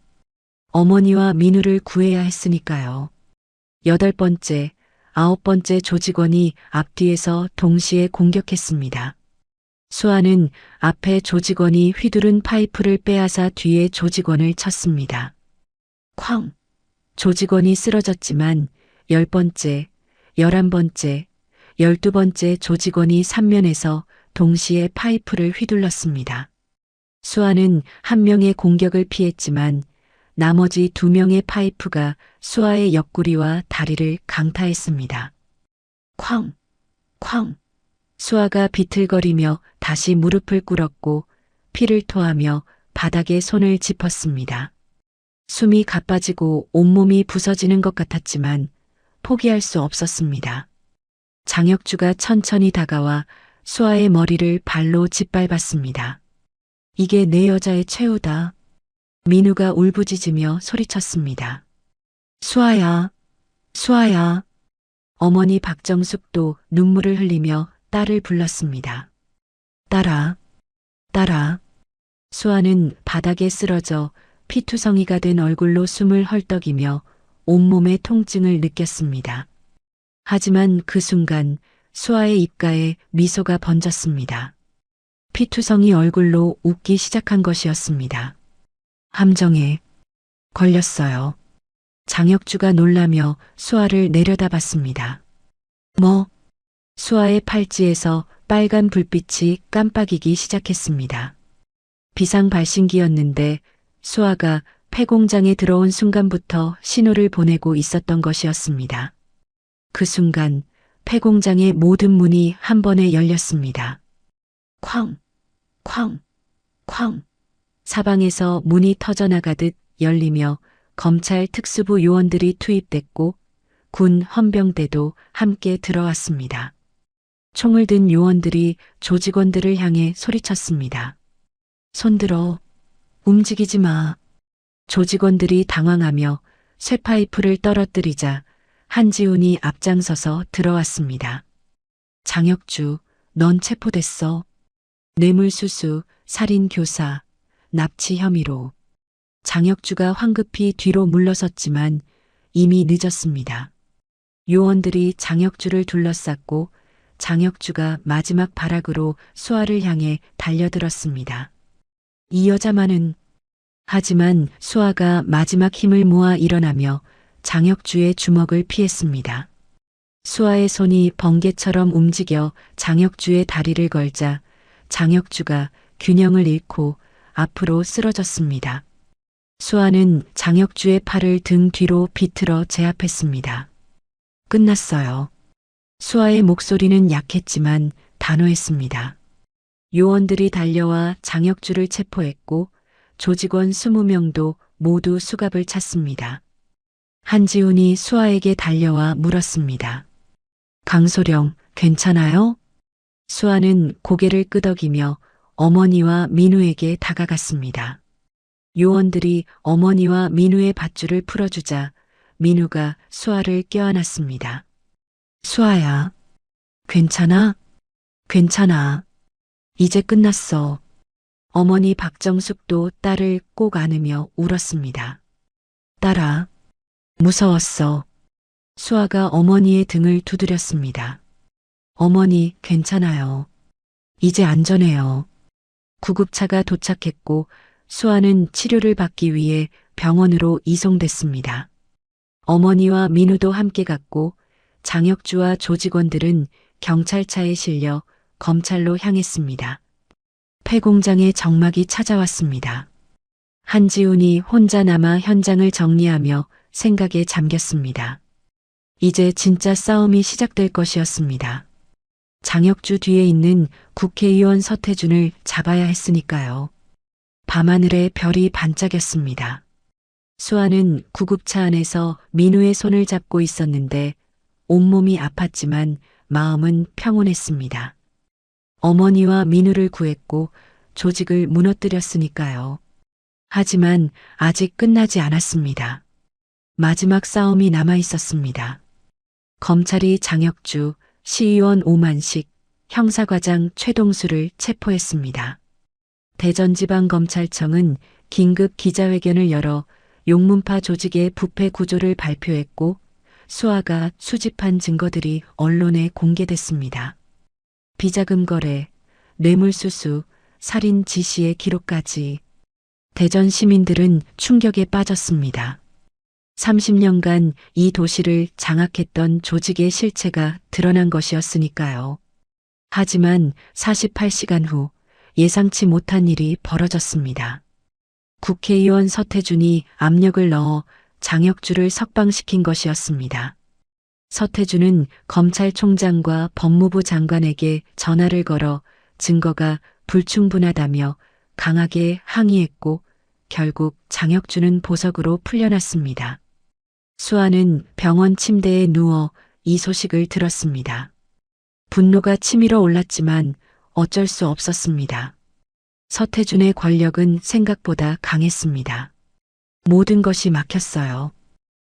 어머니와 민우를 구해야 했으니까요. 여덟 번째, 아홉 번째 조직원이 앞뒤에서 동시에 공격했습니다. 수아는 앞에 조직원이 휘두른 파이프를 빼앗아 뒤에 조직원을 쳤습니다. 쾅! 조직원이 쓰러졌지만 10번째, 11번째, 12번째 조직원이 삼면에서 동시에 파이프를 휘둘렀습니다. 수아는 한 명의 공격을 피했지만 나머지 2명의 파이프가 수아의 옆구리와 다리를 강타했습니다. 쾅! 쾅! 수아가 비틀거리며 다시 무릎을 꿇었고 피를 토하며 바닥에 손을 짚었습니다. 숨이 가빠지고 온몸이 부서지는 것 같았지만 포기할 수 없었습니다. 장혁주가 천천히 다가와 수아의 머리를 발로 짓밟았습니다. 이게 내 여자의 최후다. 민우가 울부짖으며 소리쳤습니다. 수아야, 수아야. 어머니 박정숙도 눈물을 흘리며 딸을 불렀습니다. 딸아, 딸아. 수아는 바닥에 쓰러져 피투성이가 된 얼굴로 숨을 헐떡이며 온몸의 통증을 느꼈습니다. 하지만 그 순간 수아의 입가에 미소가 번졌습니다. 피투성이 얼굴로 웃기 시작한 것이었습니다. 함정에 걸렸어요. 장혁주가 놀라며 수아를 내려다봤습니다. 뭐? 수아의 팔찌에서 빨간 불빛이 깜빡이기 시작했습니다. 비상발신기였는데 수아가 폐공장에 들어온 순간부터 신호를 보내고 있었던 것이었습니다. 그 순간 폐공장의 모든 문이 한 번에 열렸습니다. 쾅! 쾅! 쾅! 사방에서 문이 터져나가듯 열리며 검찰 특수부 요원들이 투입됐고 군 헌병대도 함께 들어왔습니다. 총을 든 요원들이 조직원들을 향해 소리쳤습니다. 손들어. 움직이지 마. 조직원들이 당황하며 쇠파이프를 떨어뜨리자 한지훈이 앞장서서 들어왔습니다. 장혁주, 넌 체포됐어. 뇌물수수, 살인교사, 납치 혐의로. 장혁주가 황급히 뒤로 물러섰지만 이미 늦었습니다. 요원들이 장혁주를 둘러쌌고 장혁주가 마지막 발악으로 수아를 향해 달려들었습니다. 이 여자만은. 하지만 수아가 마지막 힘을 모아 일어나며 장혁주의 주먹을 피했습니다. 수아의 손이 번개처럼 움직여 장혁주의 다리를 걸자 장혁주가 균형을 잃고 앞으로 쓰러졌습니다. 수아는 장혁주의 팔을 등 뒤로 비틀어 제압했습니다. 끝났어요. 수아의 목소리는 약했지만 단호했습니다. 요원들이 달려와 장혁주를 체포했고 조직원 20명도 모두 수갑을 찼습니다. 한지훈이 수아에게 달려와 물었습니다. 강소령, 괜찮아요? 수아는 고개를 끄덕이며 어머니와 민우에게 다가갔습니다. 요원들이 어머니와 민우의 밧줄을 풀어주자 민우가 수아를 껴안았습니다. 수아야, 괜찮아? 괜찮아. 이제 끝났어. 어머니 박정숙도 딸을 꼭 안으며 울었습니다. 딸아, 무서웠어. 수아가 어머니의 등을 두드렸습니다. 어머니, 괜찮아요. 이제 안전해요. 구급차가 도착했고 수아는 치료를 받기 위해 병원으로 이송됐습니다. 어머니와 민우도 함께 갔고 장혁주와 조직원들은 경찰차에 실려 검찰로 향했습니다. 폐공장의 정막이 찾아왔습니다. 한지훈이 혼자 남아 현장을 정리하며 생각에 잠겼습니다. 이제 진짜 싸움이 시작될 것이었습니다. 장혁주 뒤에 있는 국회의원 서태준을 잡아야 했으니까요. 밤하늘에 별이 반짝였습니다. 수아는 구급차 안에서 민우의 손을 잡고 있었는데 온몸이 아팠지만 마음은 평온했습니다. 어머니와 민우를 구했고 조직을 무너뜨렸으니까요. 하지만 아직 끝나지 않았습니다. 마지막 싸움이 남아 있었습니다. 검찰이 장혁주, 시의원 오만식, 형사과장 최동수를 체포했습니다. 대전지방검찰청은 긴급 기자회견을 열어 용문파 조직의 부패 구조를 발표했고 수아가 수집한 증거들이 언론에 공개됐습니다. 비자금 거래, 뇌물수수, 살인 지시의 기록까지. 대전 시민들은 충격에 빠졌습니다. 30년간 이 도시를 장악했던 조직의 실체가 드러난 것이었으니까요. 하지만 48시간 후 예상치 못한 일이 벌어졌습니다. 국회의원 서태준이 압력을 넣어 장혁주를 석방시킨 것이었습니다. 서태준은 검찰총장과 법무부 장관에게 전화를 걸어 증거가 불충분하다며 강하게 항의했고 결국 장혁주는 보석으로 풀려났습니다. 수아는 병원 침대에 누워 이 소식을 들었습니다. 분노가 치밀어 올랐지만 어쩔 수 없었습니다. 서태준의 권력은 생각보다 강했습니다. 모든 것이 막혔어요.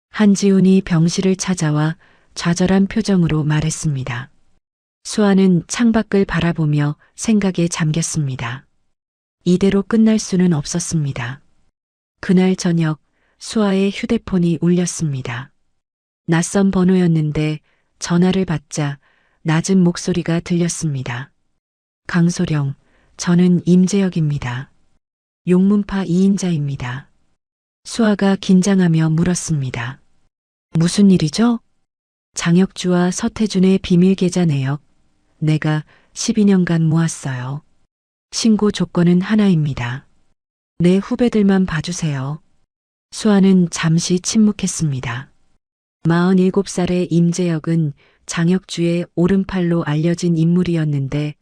한지훈이 병실을 찾아와 좌절한 표정으로 말했습니다. 수아는 창밖을 바라보며 생각에 잠겼습니다. 이대로 끝날 수는 없었습니다. 그날 저녁 수아의 휴대폰이 울렸습니다. 낯선 번호였는데 전화를 받자 낮은 목소리가 들렸습니다. 강소령, 저는 임재혁입니다. 용문파 2인자입니다. 수아가 긴장하며 물었습니다. 무슨 일이죠? 장혁주와 서태준의 비밀 계좌 내역, 내가 12년간 모았어요. 신고 조건은 하나입니다. 내 후배들만 봐주세요. 수아는 잠시 침묵했습니다. 47살의 임재혁은 장혁주의 오른팔로 알려진 인물이었는데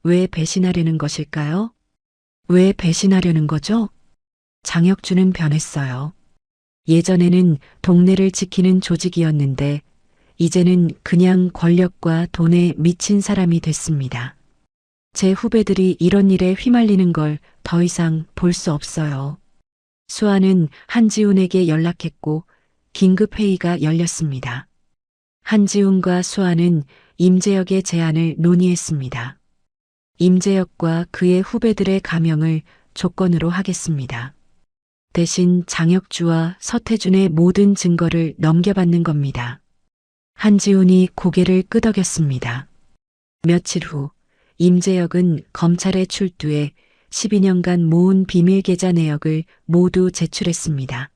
왜 배신하려는 것일까요? 왜 배신하려는 거죠? 장혁주는 변했어요. 예전에는 동네를 지키는 조직이었는데 이제는 그냥 권력과 돈에 미친 사람이 됐습니다. 제 후배들이 이런 일에 휘말리는 걸 더 이상 볼 수 없어요. 수아는 한지훈에게 연락했고 긴급 회의가 열렸습니다. 한지훈과 수아는 임재혁의 제안을 논의했습니다. 임재혁과 그의 후배들의 감형을 조건으로 하겠습니다. 대신 장혁주와 서태준의 모든 증거를 넘겨받는 겁니다. 한지훈이 고개를 끄덕였습니다. 며칠 후 임재혁은 검찰에 출두해 12년간 모은 비밀 계좌 내역을 모두 제출했습니다.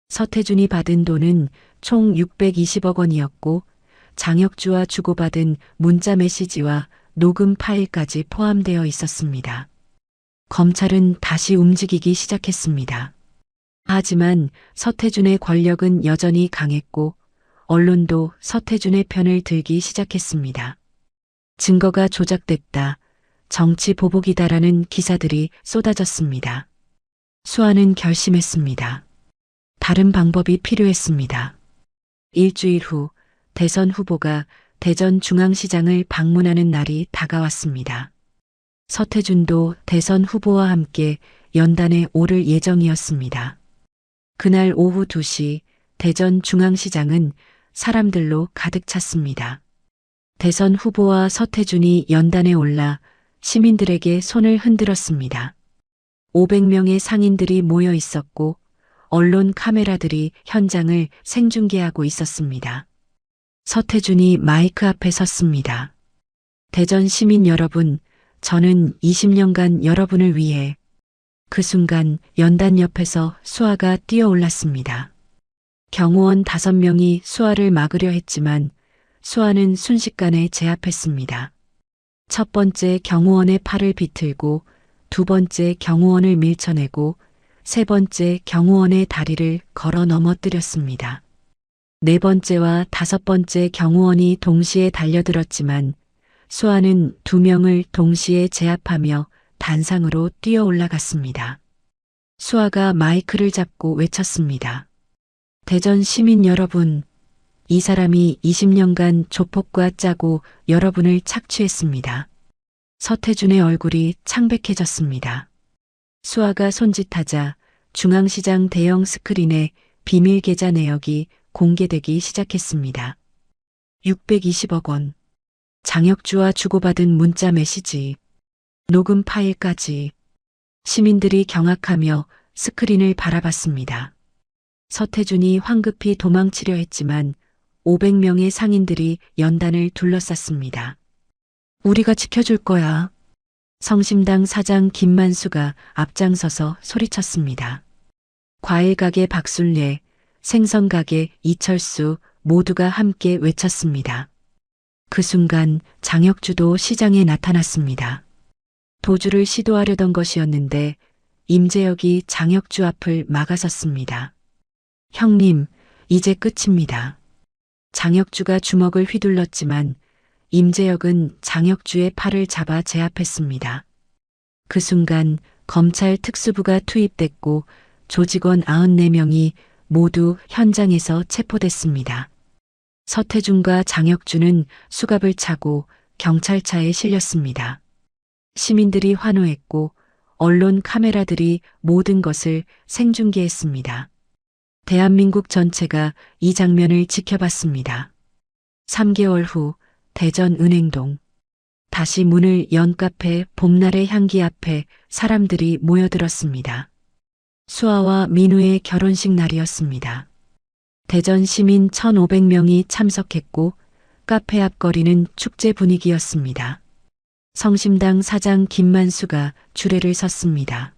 서태준이 받은 돈은 총 620억 원이었고 장혁주와 주고받은 문자 메시지와 녹음 파일까지 포함되어 있었습니다. 검찰은 다시 움직이기 시작했습니다. 하지만 서태준의 권력은 여전히 강했고 언론도 서태준의 편을 들기 시작했습니다. 증거가 조작됐다. 정치 보복이다라는 기사들이 쏟아졌습니다. 수아는 결심했습니다. 다른 방법이 필요했습니다. 일주일 후 대선 후보가 대전 중앙시장을 방문하는 날이 다가왔습니다. 서태준도 대선 후보와 함께 연단에 오를 예정이었습니다. 그날 오후 2시 대전 중앙시장은 사람들로 가득 찼습니다. 대선 후보와 서태준이 연단에 올라 시민들에게 손을 흔들었습니다. 500명의 상인들이 모여 있었고 언론 카메라들이 현장을 생중계하고 있었습니다. 서태준이 마이크 앞에 섰습니다. 대전 시민 여러분, 저는 20년간 여러분을 위해. 그 순간 연단 옆에서 수아가 뛰어올랐습니다. 경호원 5명이 수아를 막으려 했지만 수아는 순식간에 제압했습니다. 첫 번째 경호원의 팔을 비틀고 두 번째 경호원을 밀쳐내고 세 번째 경호원의 다리를 걸어 넘어뜨렸습니다. 네 번째와 다섯 번째 경호원이 동시에 달려들었지만 수아는 2명을 동시에 제압하며 단상으로 뛰어 올라갔습니다. 수아가 마이크를 잡고 외쳤습니다. 대전 시민 여러분, 이 사람이 20년간 조폭과 짜고 여러분을 착취했습니다. 서태준의 얼굴이 창백해졌습니다. 수아가 손짓하자 중앙시장 대형 스크린에 비밀 계좌 내역이 공개되기 시작했습니다. 620억 원. 장혁주와 주고받은 문자 메시지. 녹음 파일까지. 시민들이 경악하며 스크린을 바라봤습니다. 서태준이 황급히 도망치려 했지만 500명의 상인들이 연단을 둘러쌌습니다. 우리가 지켜줄 거야. 성심당 사장 김만수가 앞장서서 소리쳤습니다. 과일가게 박순례, 생선가게 이철수 모두가 함께 외쳤습니다. 그 순간 장혁주도 시장에 나타났습니다. 도주를 시도하려던 것이었는데 임재혁이 장혁주 앞을 막아섰습니다. 형님, 이제 끝입니다. 장혁주가 주먹을 휘둘렀지만 임재혁은 장혁주의 팔을 잡아 제압했습니다. 그 순간 검찰 특수부가 투입됐고 조직원 94명이 모두 현장에서 체포됐습니다. 서태준과 장혁주는 수갑을 차고 경찰차에 실렸습니다. 시민들이 환호했고 언론 카메라들이 모든 것을 생중계했습니다. 대한민국 전체가 이 장면을 지켜봤습니다. 3개월 후 대전 은행동. 다시 문을 연 카페 봄날의 향기 앞에 사람들이 모여들었습니다. 수아와 민우의 결혼식 날이었습니다. 대전 시민 1,500명이 참석했고 카페 앞 거리는 축제 분위기였습니다. 성심당 사장 김만수가 주례를 섰습니다.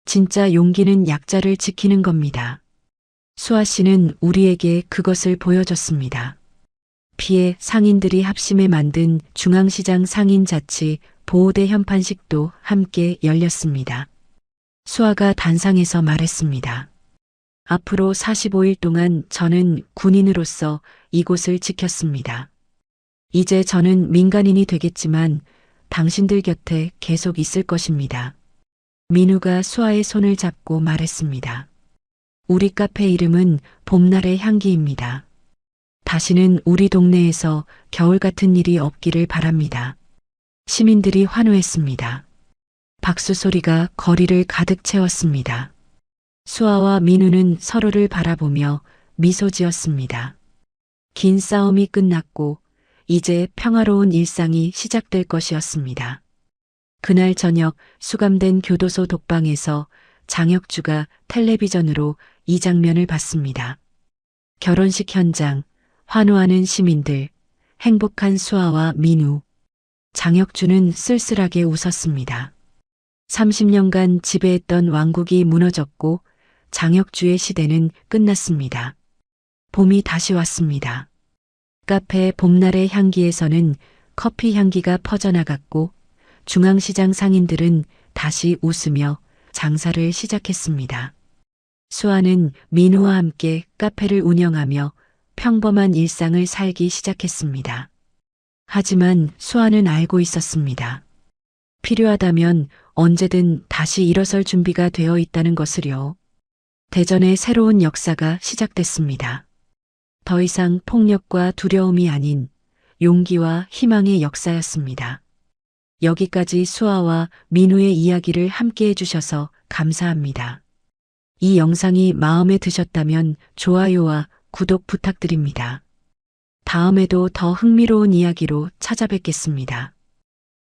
진짜 용기는 약자를 지키는 겁니다. 수아 씨는 우리에게 그것을 보여줬습니다. 피해 상인들이 합심해 만든 중앙시장 상인자치 보호대 현판식도 함께 열렸습니다. 수아가 단상에서 말했습니다. 앞으로 45일 동안 저는 군인으로서 이곳을 지켰습니다. 이제 저는 민간인이 되겠지만 당신들 곁에 계속 있을 것입니다. 민우가 수아의 손을 잡고 말했습니다. 우리 카페 이름은 봄날의 향기입니다. 다시는 우리 동네에서 겨울 같은 일이 없기를 바랍니다. 시민들이 환호했습니다. 박수 소리가 거리를 가득 채웠습니다. 수아와 민우는 서로를 바라보며 미소 지었습니다. 긴 싸움이 끝났고 이제 평화로운 일상이 시작될 것이었습니다. 그날 저녁 수감된 교도소 독방에서 장혁주가 텔레비전으로 이 장면을 봤습니다. 결혼식 현장, 환호하는 시민들, 행복한 수아와 민우. 장혁주는 쓸쓸하게 웃었습니다. 30년간 지배했던 왕국이 무너졌고 장혁주의 시대는 끝났습니다. 봄이 다시 왔습니다. 카페 봄날의 향기에서는 커피 향기가 퍼져나갔고 중앙시장 상인들은 다시 웃으며 장사를 시작했습니다. 수아는 민우와 함께 카페를 운영하며 평범한 일상을 살기 시작했습니다. 하지만 수아는 알고 있었습니다. 필요하다면 언제든 다시 일어설 준비가 되어 있다는 것을요. 대전의 새로운 역사가 시작됐습니다. 더 이상 폭력과 두려움이 아닌 용기와 희망의 역사였습니다. 여기까지 수아와 민우의 이야기를 함께 해주셔서 감사합니다. 이 영상이 마음에 드셨다면 좋아요와 구독 부탁드립니다. 다음에도 더 흥미로운 이야기로 찾아뵙겠습니다.